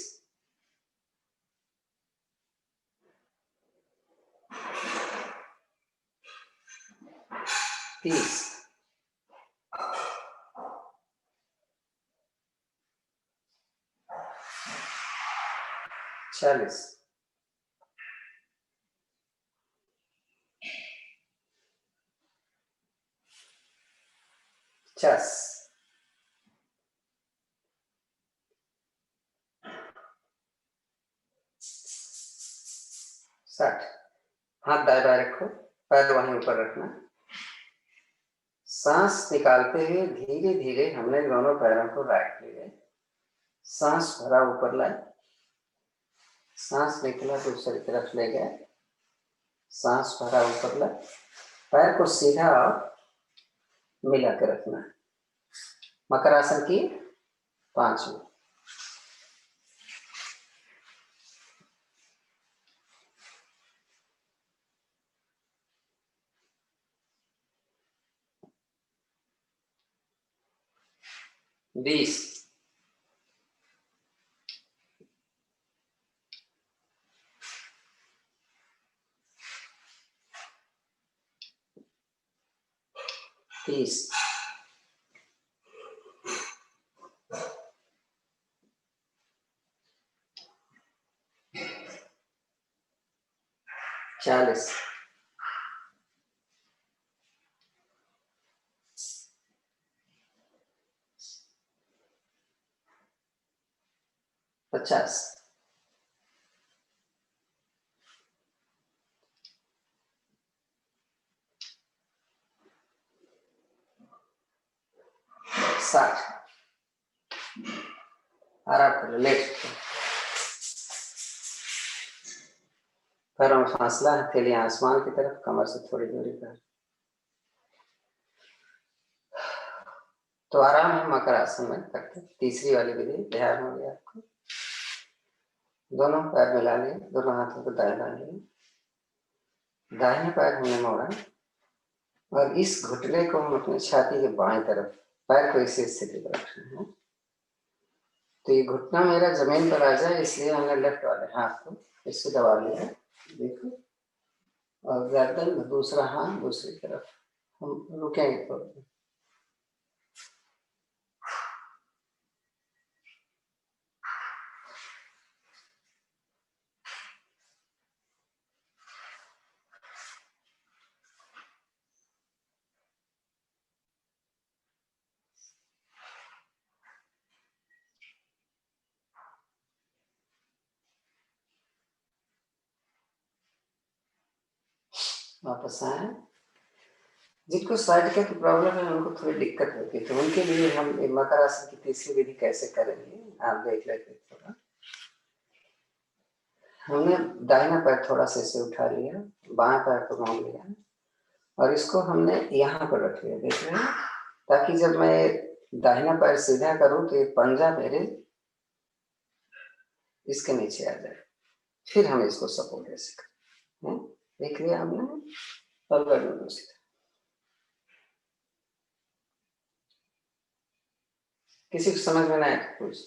30, 40, 50, 60। हाथ दाएं बाएं रखो, पैर वहीं ऊपर रखना। सांस निकालते हुए धीरे धीरे हमने दोनों पैरों को राइट ले गए। सांस भरा ऊपर लाए, सांस निकला दूसरी तरफ ले गए, सांस भरा ऊपर लाए। पैर को सीधा और मिला के रखना। मकर आसन की 5 मिनट। बीस, 30, 40, 40, 50, 60। आराम कर लो, लेट पैरों में फासला, हथेली आसमान की तरफ, कमर से थोड़ी दूरी पर। तो आराम है मकर आसन में करते। तीसरी वाली विधि ध्यान हो गया आपको। दोनों पैर मिला लिए, दोनों हाथों को दाएं डाल लिए, दाहिने पैर हमने मोड़ा और इस घुटने को हम अपने छाती के बाएं तरफ, पैर को इसी स्थिति पर रख रहे हैं। तो ये घुटना मेरा जमीन पर आ जाए, इसलिए हमने लेफ्ट वाले हाथ को इससे दबा लिया, देखो, और गर्दन में दूसरा हाथ दूसरी तरफ। हम रुकेंगे थोड़ी देर। वापस आए। जिनको साइटिका की प्रॉब्लम है, उनको थोड़ी दिक्कत होती है, तो उनके लिए हम मकर आसन की तीसरी विधि कैसे करेंगे आप देख लेते थोड़ा। हमने दाहिना पैर थोड़ा सा इसे उठा लिया, बाएं पैर को मोड़ लिया और इसको हमने यहाँ पर रख लिया, देख रहे हैं, ताकि जब मैं दाहिना पैर सीधा करूं तो ये पंजा मेरे इसके नीचे आ जाए, फिर हम इसको सपोर्ट ऐसे करें। देख लिया हमने, पलट दो सीधा। किसी को समझ में ना आए तो पूछ।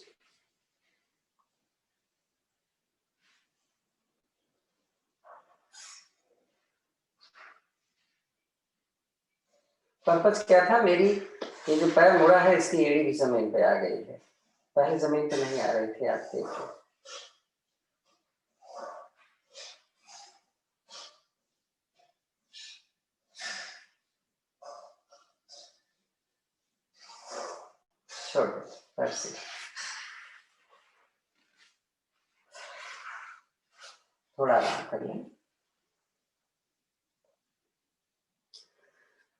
पर्पज क्या था, मेरी ये जो पैर मुड़ा है इसकी एड़ी भी जमीन पे आ गई है, पहले जमीन पे नहीं आ रही थी, आप देखिए। छोड़ दो पैर से, थोड़ा आराम कर लें।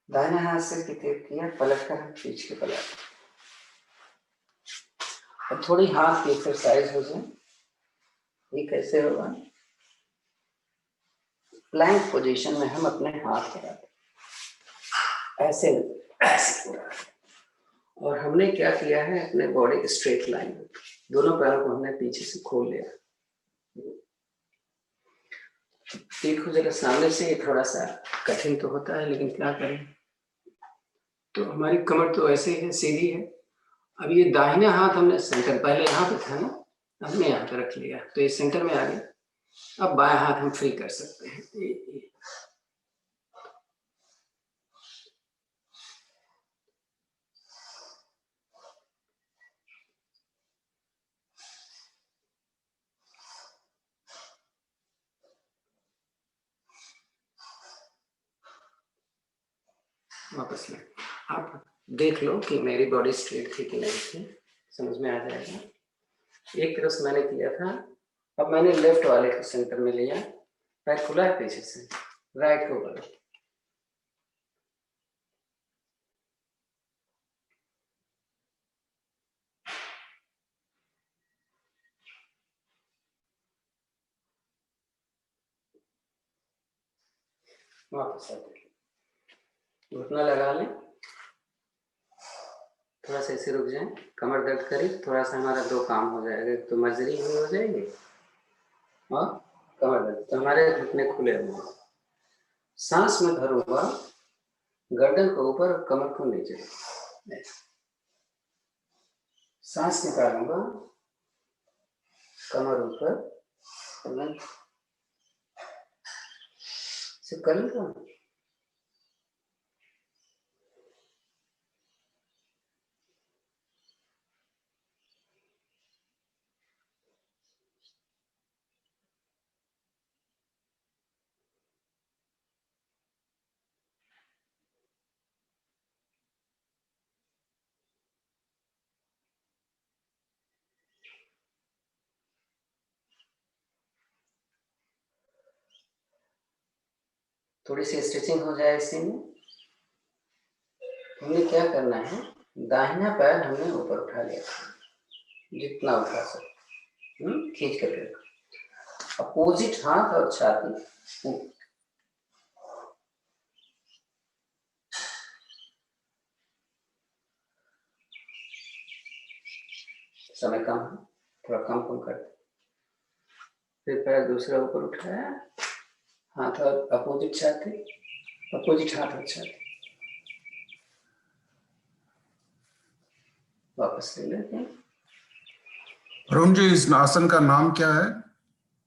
दाहिने हाथ से टेप किया, पलट कर हम खींच के पलट, और थोड़ी हाथ की एक्सरसाइज हो जाए। ये कैसे होगा, प्लैंक पोजीशन में हम अपने हाथ लगाते ऐसे ऐसे, और हमने क्या किया है, अपने बॉडी स्ट्रेट लाइन, दोनों पैरों को हमने पीछे से खोल लिया। देखो जरा सामने से, ये थोड़ा सा कठिन तो होता है, लेकिन क्या करें, तो हमारी कमर तो ऐसे है, सीधी है। अब ये दाहिना हाथ हमने सेंटर, पहले यहाँ पे था ना, हमने यहाँ पे रख लिया, तो ये सेंटर में आ गया। अब बाएं हाथ हम फ्री कर सकते हैं, ये। वापस लें। आप देख लो कि मेरी बॉडी स्ट्रेट थी कि नहीं थी, समझ में आ जाएगा। एक तरफ से मैंने किया था, अब मैंने लेफ्ट वाले को सेंटर में लिया, पैर खुला है पीछे से, राइट को ऊपर, वापस आते, घुटना लगा लें, थोड़ा सा ऐसे रुक जाए, कमर दर्द करे, थोड़ा सा हमारा दो काम हो जाएगा, तो मर्जरी भी हो जाएगी और कमर दर्द, तो हमारे घुटने खुले हुए। सांस में भरूंगा, गर्दन को ऊपर और कमर को नीचे, सांस निकालूंगा, कमर ऊपर, से कर लो। थोड़ी सी स्ट्रेचिंग हो जाए इसी में। हमने क्या करना है, दाहिना पैर हमने ऊपर उठा लिया, जितना उठा सकते खींच कर रखो। अपोजिट हाथ और छाती, समय कम है, थोड़ा कम करते। फिर पैर दूसरा ऊपर उठाया, हाथ और अपोजिट छाती, अपोजिट हाथ और छाती, वापस ले लेते हैं। अरुण जी, इस आसन का नाम क्या है?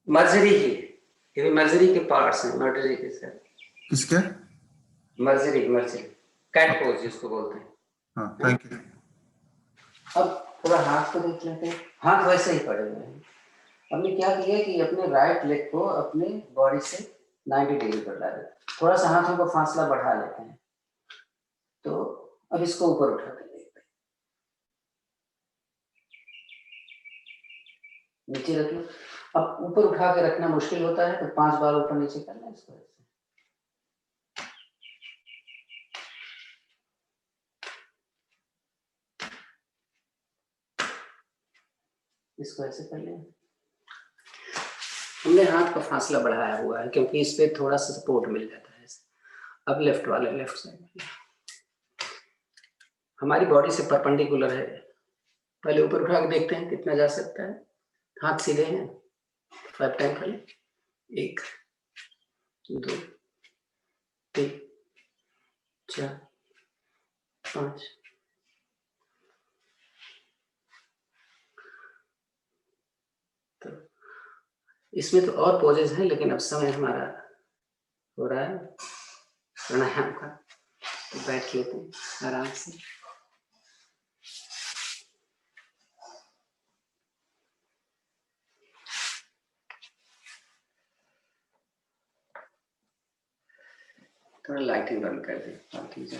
मर्जरी ही, ये भी मर्जरी के पार्ट्स हैं, मर्जरी के सर। किसके? मर्जरी, मर्जरी, कैट पोज जिसको बोलते हैं। हाँ, थैंक यू। अब थोड़ा हाथ को देख लेते हैं, हाथ वैसे ही पड़े हुए हैं। हमने क्या किया कि अपने राइट लेग को अपने बॉडी से 90 डिग्री पर ला देते, थोड़ा सा हाथों का फासला बढ़ा लेते हैं। तो अब इसको ऊपर उठा के देखते हैं, नीचे रख लो। अब ऊपर उठा के रखना मुश्किल होता है तो 5 बार ऊपर नीचे करना इसको ऐसे। इसको ऐसे कर लें। हमने हाथ का फासला बढ़ाया हुआ है क्योंकि इस पे थोड़ा सा सपोर्ट मिल जाता है। अब लेफ्ट वाले लेफ्ट साइड हमारी बॉडी से परपेंडिकुलर है। पहले ऊपर उठा के देखते हैं कितना जा सकता है। हाथ सीधे हैं, 5 टाइम कर लें। 1 2 3 4 5। तो इसमें तो और पोजेज हैं, लेकिन अब समय हमारा हो रहा है प्राणायाम का, तो बैठ लेते हैं आराम से। थोड़ा लाइटिंग बंद कर दें, बाकी जो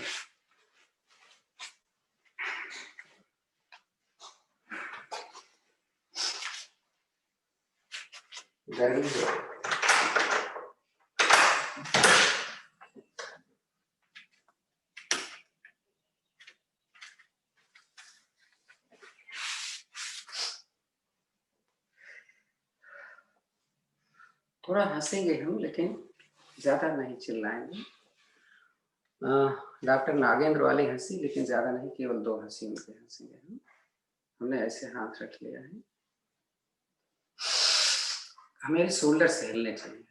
गर्मी हो। थोड़ा हंसेंगे हम, लेकिन ज्यादा नहीं चिल्लाएंगे। डॉक्टर नागेंद्र वाली हंसी, लेकिन ज्यादा नहीं, केवल 2 हंसी उनके हंसेंगे हम। हमने ऐसे हाथ रख लिया है, हमें शोल्डर से हिलने चाहिए।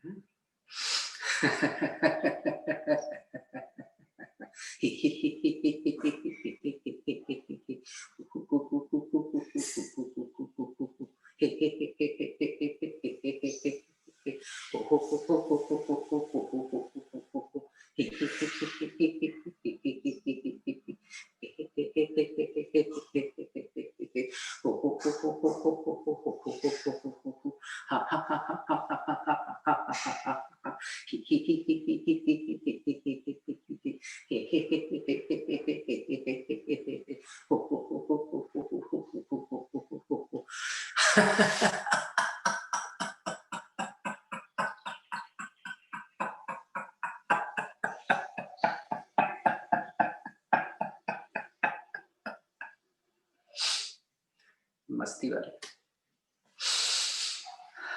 मस्ती वाले।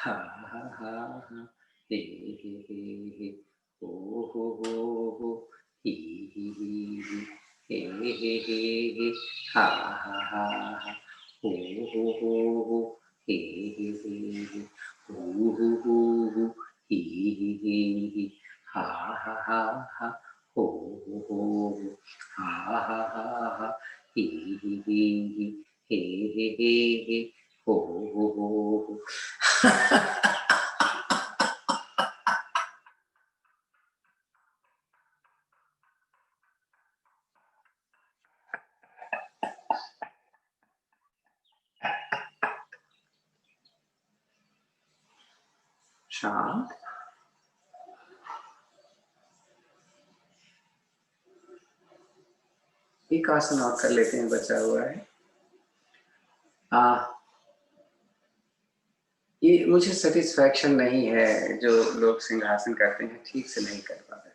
हा हा हा हा, हे हे हे, हो हो, ही हे हे, हा हा हा, हो हे हे, हो ही, हा हा हा, हो हा हा हा, ही हे हो। शांत। एक आसन और कर लेते हैं, बचा हुआ है। ये मुझे सेटिस्फैक्शन नहीं है, जो लोग सिंहासन करते हैं ठीक से नहीं कर पा रहे।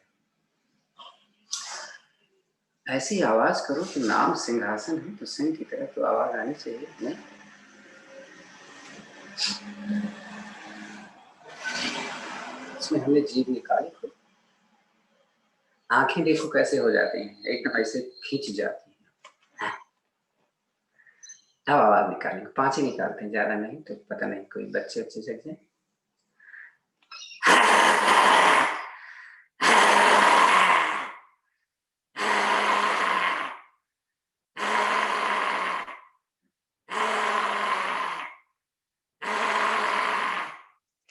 ऐसी आवाज करो कि नाम सिंहासन है तो सिंह की तरह तो आवाज आनी चाहिए नहीं। इसमें हमने जीभ निकाली खुद, आंखें देखो कैसे हो जाती हैं, एकदम ऐसे खींच जाती हैं। अब आवाज निकालेंगे, 5 ही निकालते हैं, ज्यादा नहीं तो पता नहीं कोई बच्चे अच्छे जग जाए।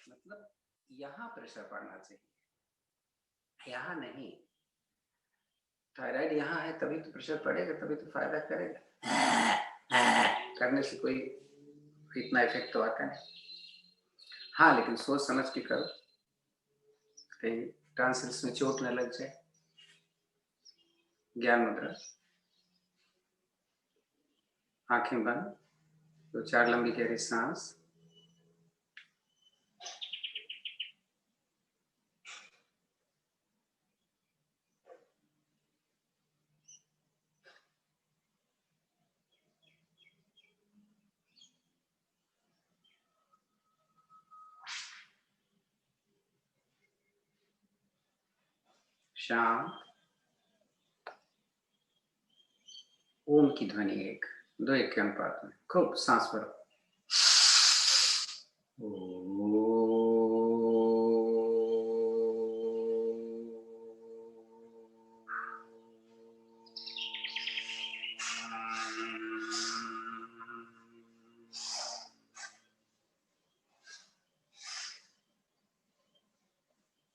मतलब यहाँ प्रेशर पड़ना चाहिए, यहाँ नहीं। थायराइड यहाँ है तभी तो प्रेशर पड़ेगा, तभी तो फायदा करेगा। करने से कोई इतना इफेक्ट तो आता नहीं। हाँ, लेकिन सोच समझ के करो, कहीं टॉन्सिल्स में चोट न लग जाए। ज्ञान मुद्रा, आंखें बंद, 2-4 लंबी गहरी सांस। शांत। ओम की ध्वनि 1-2-1 के अनुपात में खूब सांस भरो।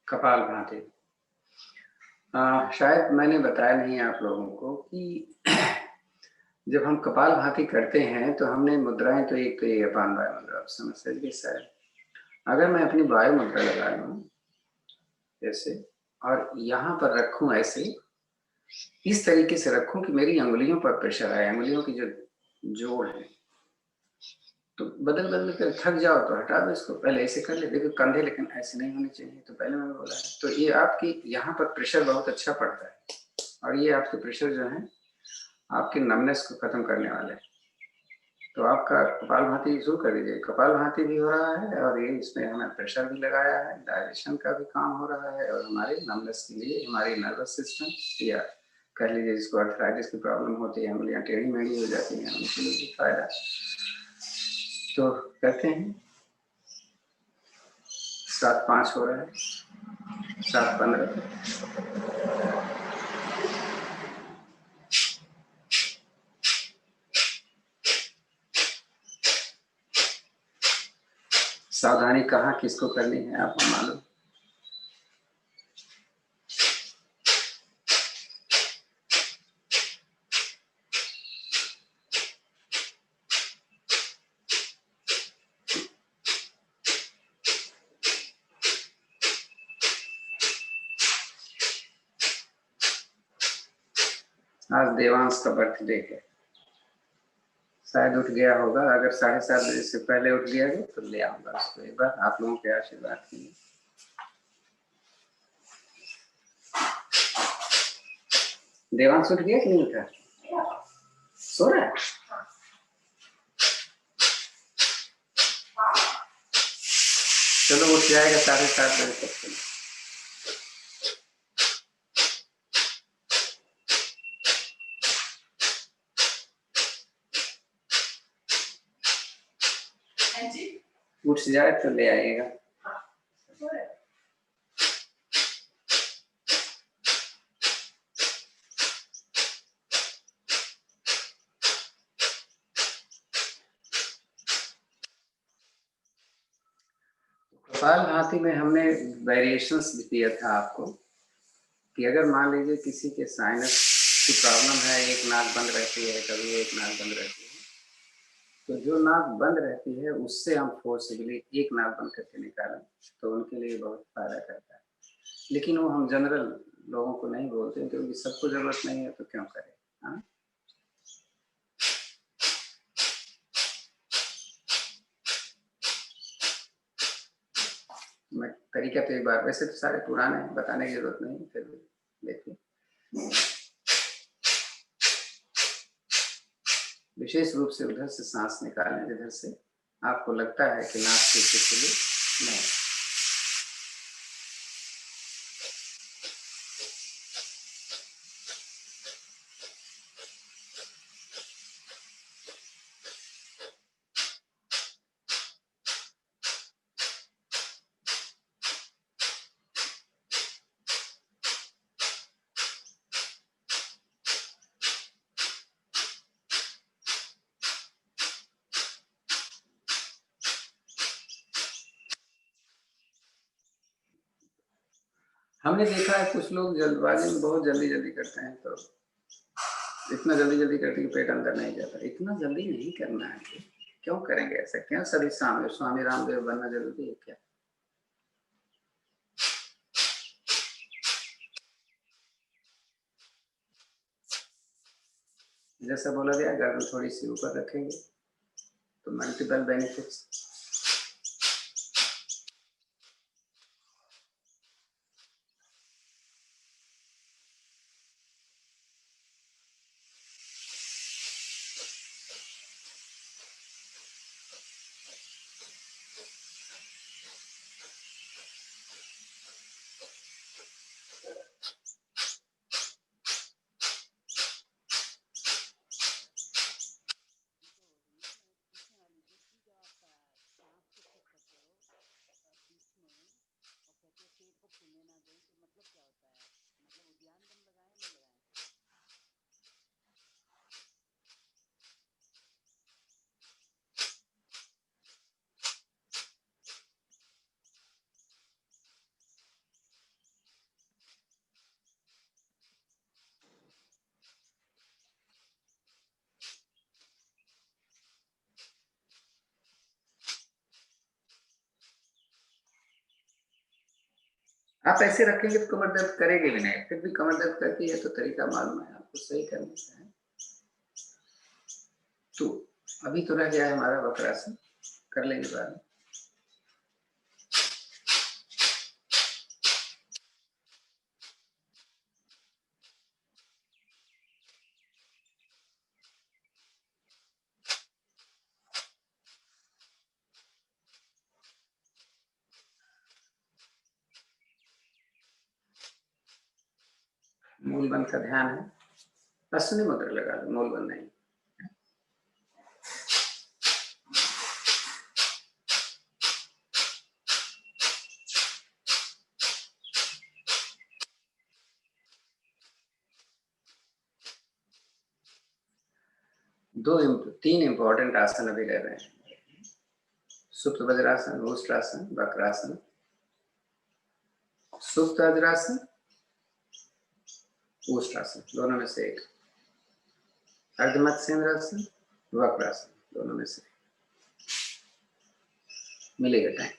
कपालभाति। शायद मैंने बताया नहीं आप लोगों को कि जब हम कपालभाति करते हैं तो हमने मुद्राएं तो एक तो ये अपान वायु मुद्रा, आप समझ गए शायद। अगर मैं अपनी वायु मुद्रा लगा लूं ऐसे और यहाँ पर रखूं ऐसे, इस तरीके से रखूं कि मेरी अंगुलियों पर प्रेशर आए, अंगुलियों की जो जोड़ है, तो बदल बदल कर थक जाओ तो हटा दो इसको, पहले ऐसे कर ले। देखो कंधे लेकिन ऐसे नहीं होने चाहिए, तो पहले मैंने बोला है। तो ये आपकी यहाँ पर प्रेशर बहुत अच्छा पड़ता है और ये आपके प्रेशर जो है आपके नमनेस को खत्म करने वाले हैं। तो आपका कपालभाति शुरू कर दीजिए। कपालभाति भी हो रहा है और ये इसमें हमें प्रेशर भी लगाया है, डाइजेशन का भी काम हो रहा है और हमारे नमनेस के लिए हमारी नर्वस सिस्टम या कह लीजिए जिसको अर्थराइटिस की प्रॉब्लम होती है, अंगुलियां टेढ़ी मेढ़ी हो जाती हैं, उनके लिए भी फायदा। तो कहते हैं 7-5 हो रहा है, 7-15। सावधानी कहाँ किसको करनी है आपको मालूम। आज देवांश का बर्थडे है, शायद उठ गया होगा। अगर 7:30 बजे से पहले उठ गया है तो ले आऊंगा उसको एक बार, आप लोगों के आशीर्वाद के लिए। देवांश उठ गया कि नहीं उठा? सो रहा है? चलो उठ जाएगा 7:30 बजे तक। उठ जाए तो ले आइएगा। कपालभाति में हमने वेरिएशंस भी दिया था आपको कि अगर मान लीजिए किसी के साइनस की प्रॉब्लम है, एक नाक बंद रहती है, कभी एक नाक बंद रहती है, तो जो नाक बंद रहती है उससे हम फोर्सिबली एक नाक बंद करके निकालें तो उनके लिए बहुत फायदा करता है। लेकिन वो हम जनरल लोगों को नहीं बोलते क्योंकि सबको जरूरत नहीं है तो क्यों करें। हाँ, मैं तरीका तो एक बार, वैसे तो सारे पुराने बताने की जरूरत नहीं, फिर भी देखिए। विशेष रूप से उधर से सांस निकालें जिधर से आपको लगता है कि नाक से खिचड़ी नहीं। हमने देखा है कुछ लोग जल्दबाजी में बहुत जल्दी जल्दी करते हैं, तो इतना जल्दी जल्दी करते कि पेट अंदर नहीं जाता। इतना जल्दी नहीं करना है। क्यों करेंगे ऐसा? क्यों सभी स्वामी रामदेव बनना जरूरी है क्या? जैसा बोला गया, गर्दन थोड़ी सी ऊपर रखेंगे तो मल्टीपल बेनिफिट्स। आप ऐसे रखेंगे तो कमर दर्द करेगी भी नहीं, फिर भी कमर दर्द करती है तो तरीका मालूम है आपको सही करने का है। तो अभी तो रह गया है हमारा वक्रासन, कर लेंगे बाद में। मूलबंध का ध्यान है, अश्विनी मुद्रा लगा लो, मूलबंध नहीं। तीन इंपॉर्टेंट आसन अभी रह रहे हैं, सुप्त वज्रासन, उष्ट्रासन, वक्रासन। सुप्त वज्रासन, उष्ट्रासन, दोनों में से एक। अर्धमत्स्येंद्रासन, वक्रासन, दोनों में से मिलेगा टाइम।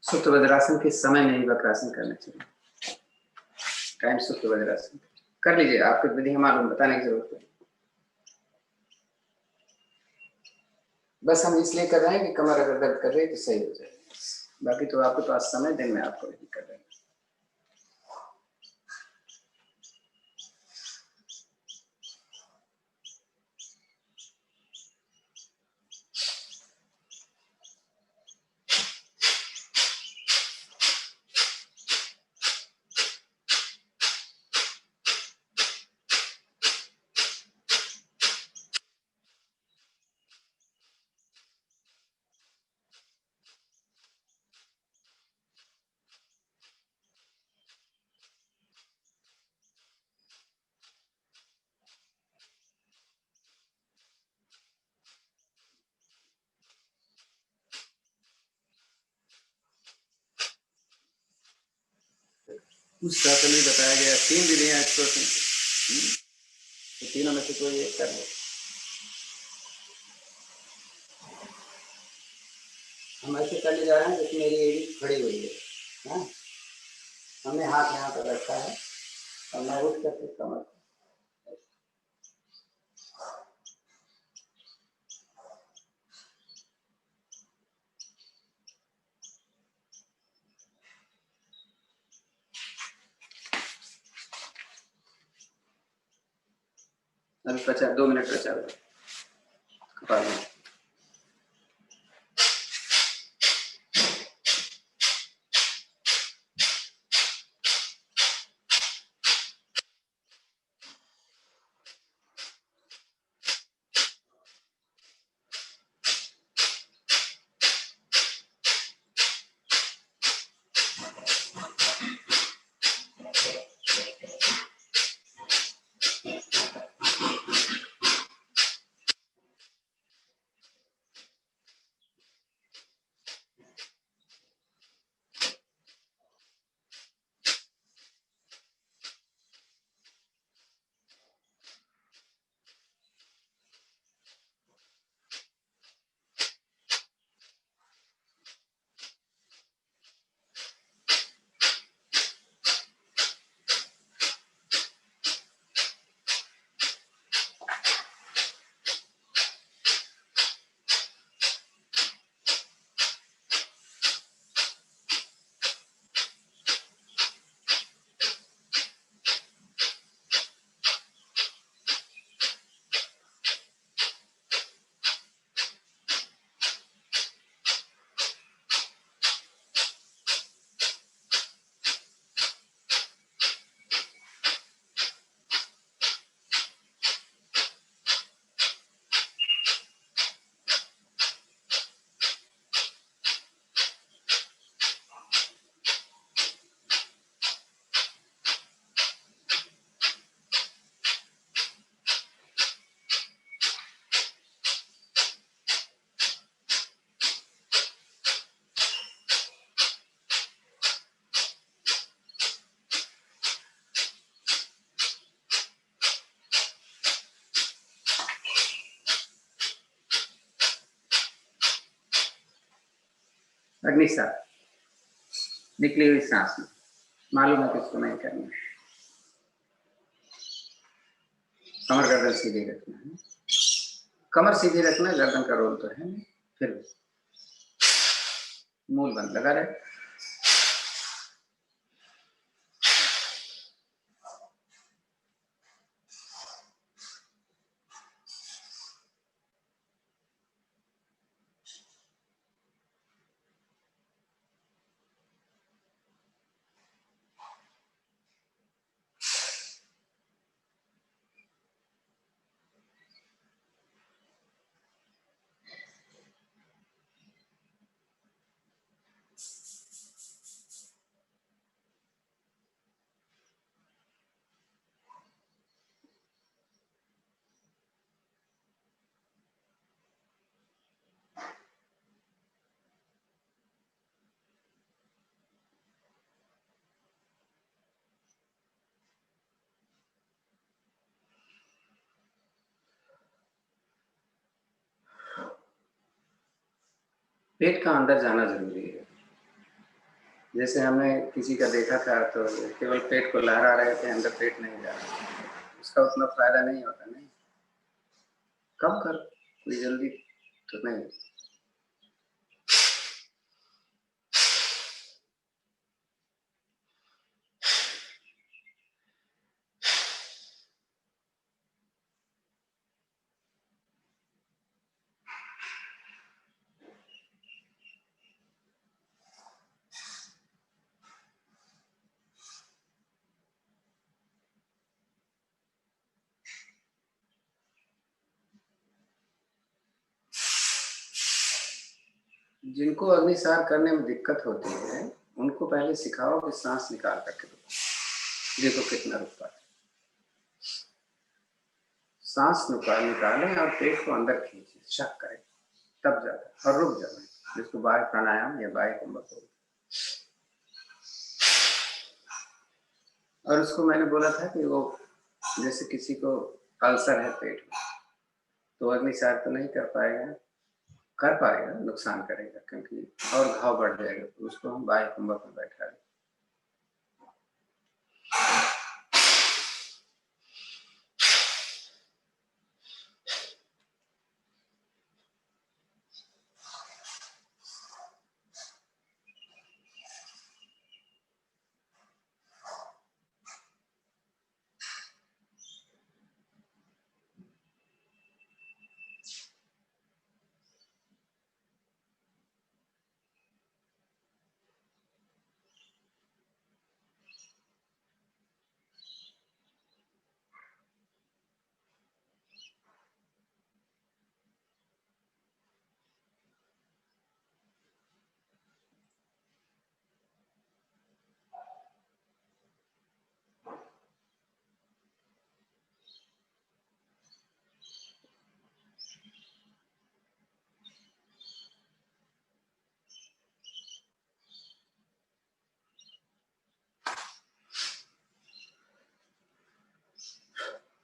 सुप्त वज्रासन के समय नहीं वक्रासन करना चाहिए, टाइम सुप्त वज्रासन कर लीजिए। आपको विधि मालूम, बताने की जरूरत नहीं। बस हम इसलिए कर रहे हैं कि कमर अगर दर्द कर रही है तो सही हो जाए, बाकी तो आपके पास समय, दिन में आपको नहीं कर रहे हैं। उस शास्त्र में बताया गया 3 विधियां इस प्रश्न की, तो तीनों में से कोई एक कर लो। हम ऐसे करने जा रहे हैं जैसे मेरी एड़ी खड़ी हुई है, हाँ? हमने हाथ यहाँ पर रखा है और मैं उठ करके कमर अभी 2 मिनट बचा हुआ कपाल में। अग्नि सांस, निकली हुई सांस में मालूम है किसको नहीं करना। कमर गर्दन सीधी रखना है, कमर सीधी रखना, गर्दन का रोल तो है नहीं। फिर मूल बंद लगा रहे। पेट का अंदर जाना जरूरी है। जैसे हमने किसी का देखा था तो केवल पेट को लहरा रहे थे, अंदर पेट नहीं जा रहा, उसका उतना फायदा नहीं होता। नहीं, कम कर, कोई जल्दी तो नहीं। जिनको अग्निसार करने में दिक्कत होती है उनको पहले सिखाओ कि सांस निकाल करके दो, देखो कितना रुक पाते। सांस निकालें और पेट को अंदर खींचे, शक करें, तब जाता और रुक जाए, जिसको बाह्य प्राणायाम या बाह्य कुंभक बोलते हैं। और उसको मैंने बोला था कि वो जैसे किसी को अल्सर है पेट में, तो अग्निचार तो नहीं कर पाएगा, नुकसान करेगा, क्योंकि और घाव बढ़ जाएगा, तो उसको हम बाह्य कुंभक में बैठा दें।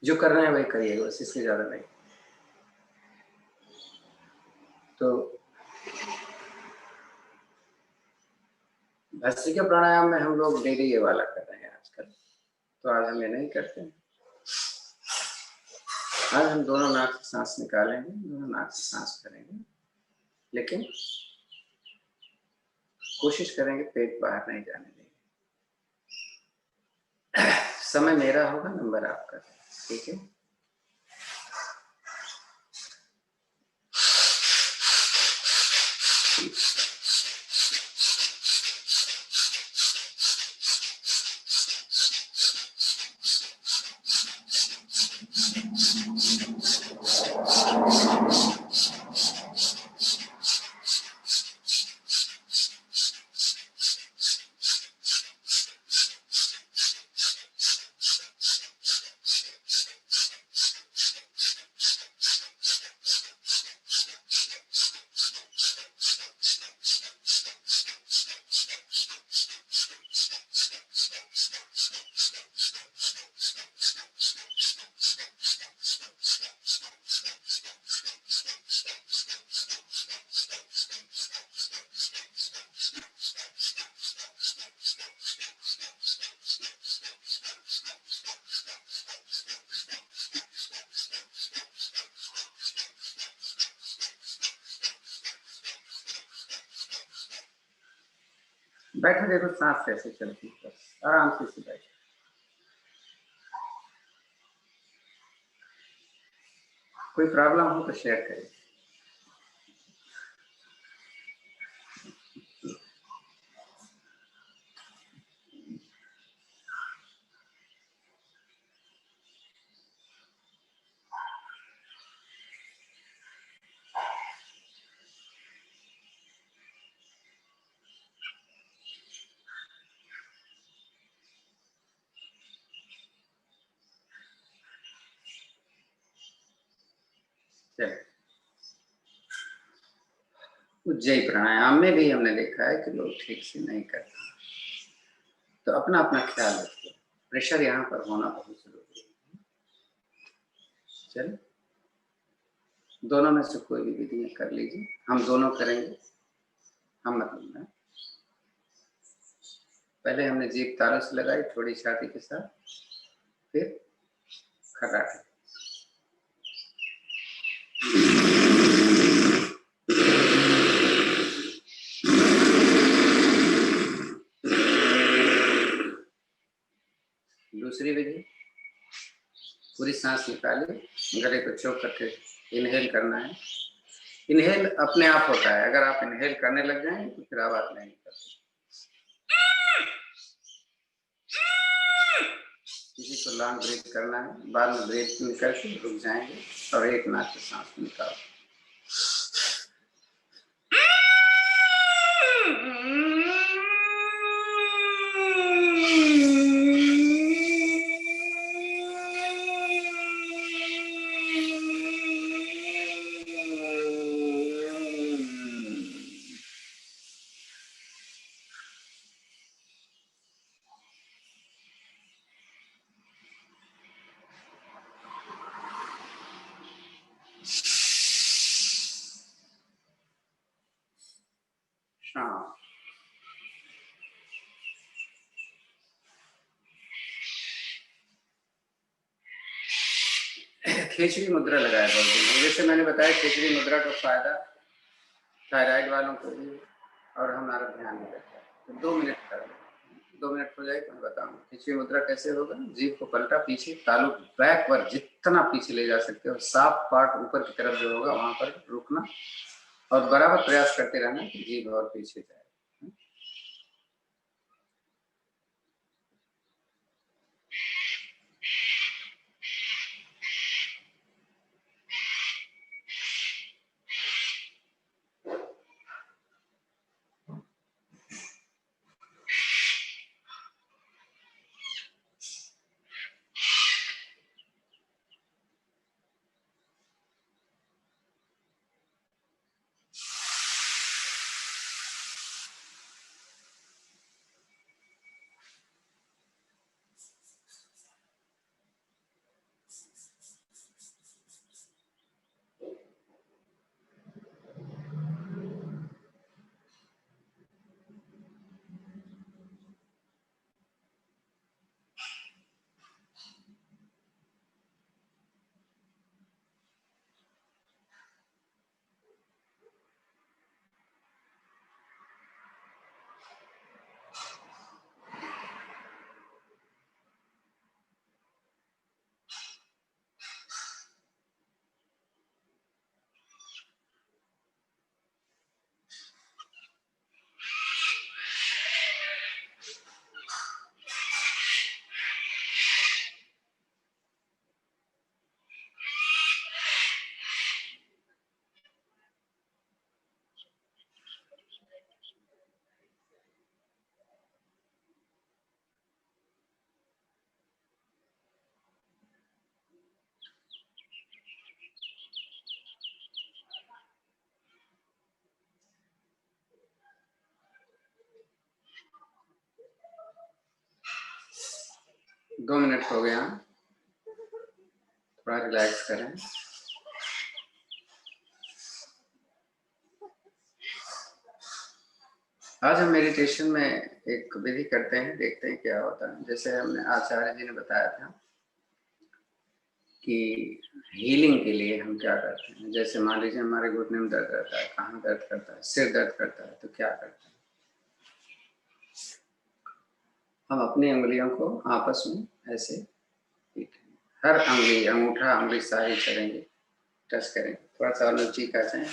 जो करना है वही करिएगा, बस, इससे ज्यादा नहीं। तो भस्त्रिका प्राणायाम में हम लोग डेली ये वाला कर रहे हैं आजकल, तो आज हम ये नहीं करते हैं। आज हम दोनों नाक से सांस निकालेंगे, दोनों नाक से सांस करेंगे, लेकिन कोशिश करेंगे पेट बाहर नहीं जाने देंगे। समय मेरा होगा, नंबर आपका, ठीक है? बैठे देखो सांस कैसे चलती है, बस आराम से बैठे। कोई प्रॉब्लम हो तो शेयर करें। चलिए, उज्जयी प्राणायाम में भी हमने देखा है कि लोग ठीक से नहीं करते, तो अपना अपना ख्याल रखिए। प्रेशर यहाँ पर होना बहुत जरूरी है। चलिए, दोनों में से कोई भी विधि कर लीजिए, हम दोनों करेंगे। हम मतलब है, पहले हमने जीभ तालू से लगाई थोड़ी छाती के साथ, फिर खर्राटे। दूसरी विधि, पूरी सांस निकालिए, गले को चौक करके इनहेल करना है। इनहेल अपने आप होता है, अगर आप इनहेल करने लग जाएंगे तो फिर आवाज नहीं निकलती। किसी को लॉन्ग ब्रेथ करना है, बाद में ब्रेथ निकल के रुक जाएंगे और एक नाक से सांस निकालो। खेचड़ी मुद्रा लगाया बोलते हैं। जैसे मैंने बताया खेचड़ी मुद्रा का फायदा थायराइड वालों को भी और हमारा ध्यान में रहता है। तो 2 मिनट कर लो, 2 मिनट हो जाए तो मैं बताऊंगा खिचड़ी मुद्रा कैसे होगा। जीभ को पलटा पीछे, तालु बैकवर्ड जितना पीछे ले जा सकते हो, साफ पार्ट ऊपर की तरफ जो होगा वहां पर रुकना और बराबर प्रयास करते रहना कि जीभ और पीछे जाए। दो मिनट हो गया, थोड़ा रिलैक्स करें। आज हम मेडिटेशन में एक विधि करते हैं, देखते हैं क्या होता है। जैसे हमने आचार्य जी ने बताया था कि हीलिंग के लिए हम क्या करते हैं। जैसे मान लीजिए हमारे घुटने में दर्द रहता है, कहाँ दर्द करता है, सिर दर्द करता है, तो क्या करते हैं, हम अपनी उंगलियों को आपस में ऐसे हर उंगली, अंगूठा उंगली सारी करेंगे, टच करेंगे। थोड़ा सा और नजदीक आ जाए,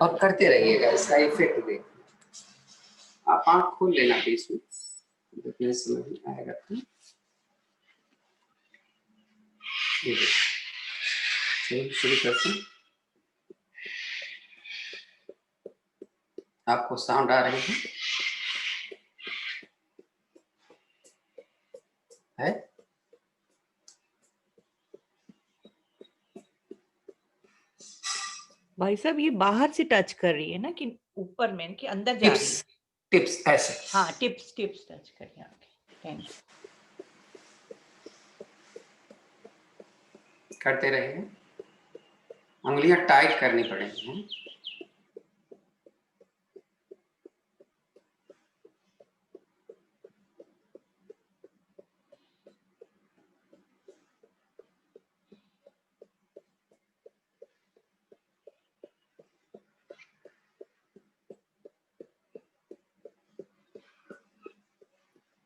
और करते रहिएगा, इसका इफेक्ट देखिए। आप आँख खोल लेना बीच में, देखने समझ में आएगा। तो शुरू करते हैं। आपको साउंड आ रही है? भाई साहब ये बाहर से टच कर रही है ना कि ऊपर में कि अंदर जा रही है? टिप्स ऐसे, हाँ टिप्स टच कर रही है। Thank you. करते रहिए, उंगलियां टाइट करनी पड़ेंगी।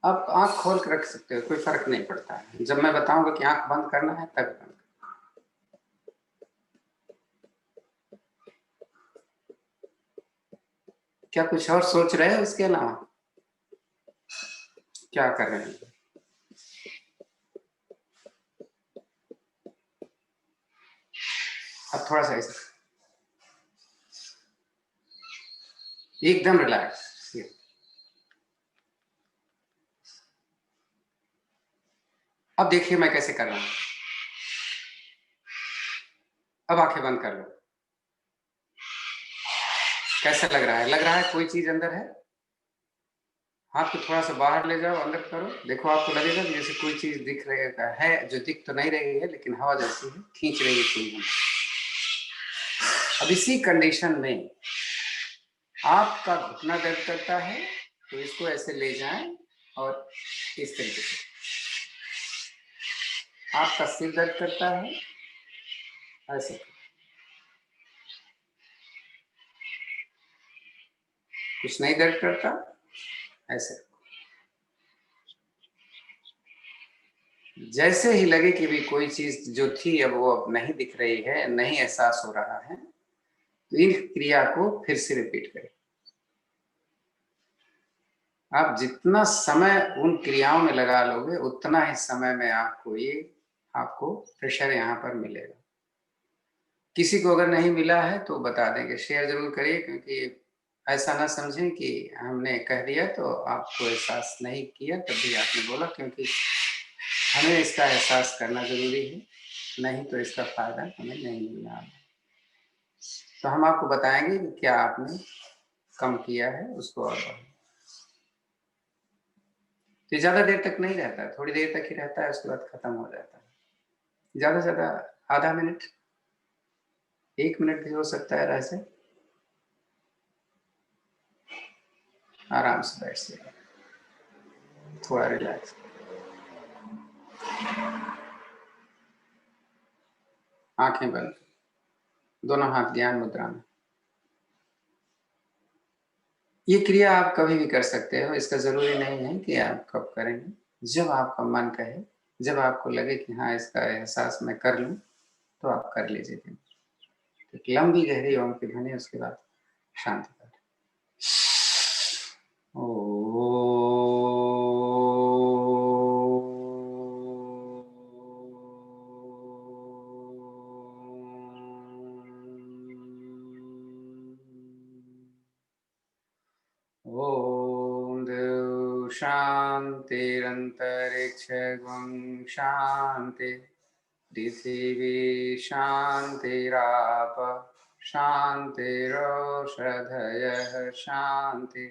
आप आंख खोल कर रख सकते हो, कोई फर्क नहीं पड़ता है। जब मैं बताऊंगा कि आंख बंद करना है तब बंद। क्या कुछ और सोच रहे हैं उसके अलावा? क्या कर रहे हैं? अब थोड़ा सा ऐसा एकदम रिलैक्स। अब देखिए मैं कैसे कर रहा हूं। अब आंखें बंद कर लो। कैसा लग रहा है? लग रहा है कोई चीज अंदर है? हाथ को थोड़ा सा बाहर ले जाओ, अंदर करो, देखो आपको लगेगा जैसे कोई चीज दिख रही है, जो दिख तो नहीं रही है लेकिन हवा जैसी है, खींच रही है चीज। अब इसी कंडीशन में आपका घुटना दर्द करता है तो इसको ऐसे ले जाएं और इस तरीके से। आपका सिर दर्द करता है, ऐसे कुछ नहीं दर्द करता, ऐसे। जैसे ही लगे कि भी कोई चीज जो थी अब वो अब नहीं दिख रही है, नहीं एहसास हो रहा है, तो इन क्रिया को फिर से रिपीट करें। आप जितना समय उन क्रियाओं में लगा लोगे उतना ही समय में आपको प्रेशर यहाँ पर मिलेगा। किसी को अगर नहीं मिला है तो बता देंगे, शेयर जरूर करिए, क्योंकि ऐसा ना समझें कि हमने कह दिया तो आपको एहसास नहीं किया, तब भी आपने बोला, क्योंकि हमें इसका एहसास करना जरूरी है, नहीं तो इसका फायदा हमें नहीं मिलना है। तो हम आपको बताएंगे कि क्या आपने कम किया है, उसको और बढ़ाएं। तो ज्यादा देर तक नहीं रहता है, थोड़ी देर तक ही रहता है, उसके बाद खत्म हो जाता है। ज्यादा से ज्यादा आधा मिनट, 1 मिनट भी हो सकता है। ऐसे आराम से बैठ से थोड़ा रिलैक्स। आंखें बंद, दोनों हाथ ज्ञान मुद्रा में। ये क्रिया आप कभी भी कर सकते हो, इसका जरूरी नहीं है कि आप कब करेंगे। जब आपका मन कहे, जब आपको लगे कि हाँ इसका एहसास मैं कर लूं, तो आप कर लीजिए। तो लंबी गहरी ओम की ध्वनि, उसके बाद शांति कर। ओम देव शांतिरंतरिक्षं शांति, पृथिवी शांतिराप शांतिरोषधयः शांति,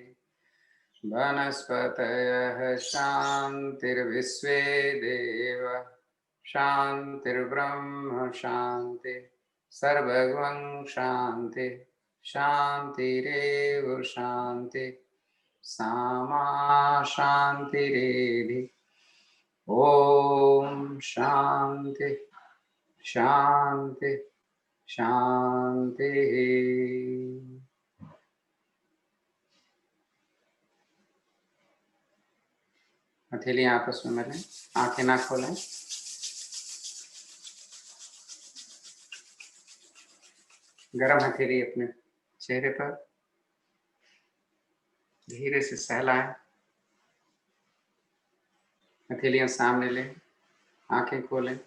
वनस्पतयः शांतिर्विश्वे देवा शांतिर्ब्रह्म शांति, सर्वगं शांति शांतिरेव शांति, सामा शांतिरेधि। ओम शांति शांति शांति। हथेलियां आपस में मिलें, आंखें ना खोलें। गरम हथेली अपने चेहरे पर धीरे से सहलाएं। हथेलियां सामने लें, आंखें खोलें।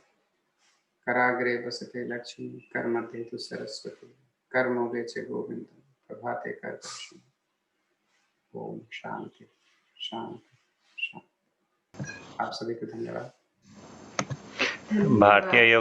कराग्रे बसते लक्ष्मी, कर मध्य तु सरस्वती, कर मोगे च गोविंद, प्रभाते कर दर्शन। ओम शांति शांति शांति। आप सभी को धन्यवाद। भारतीय योग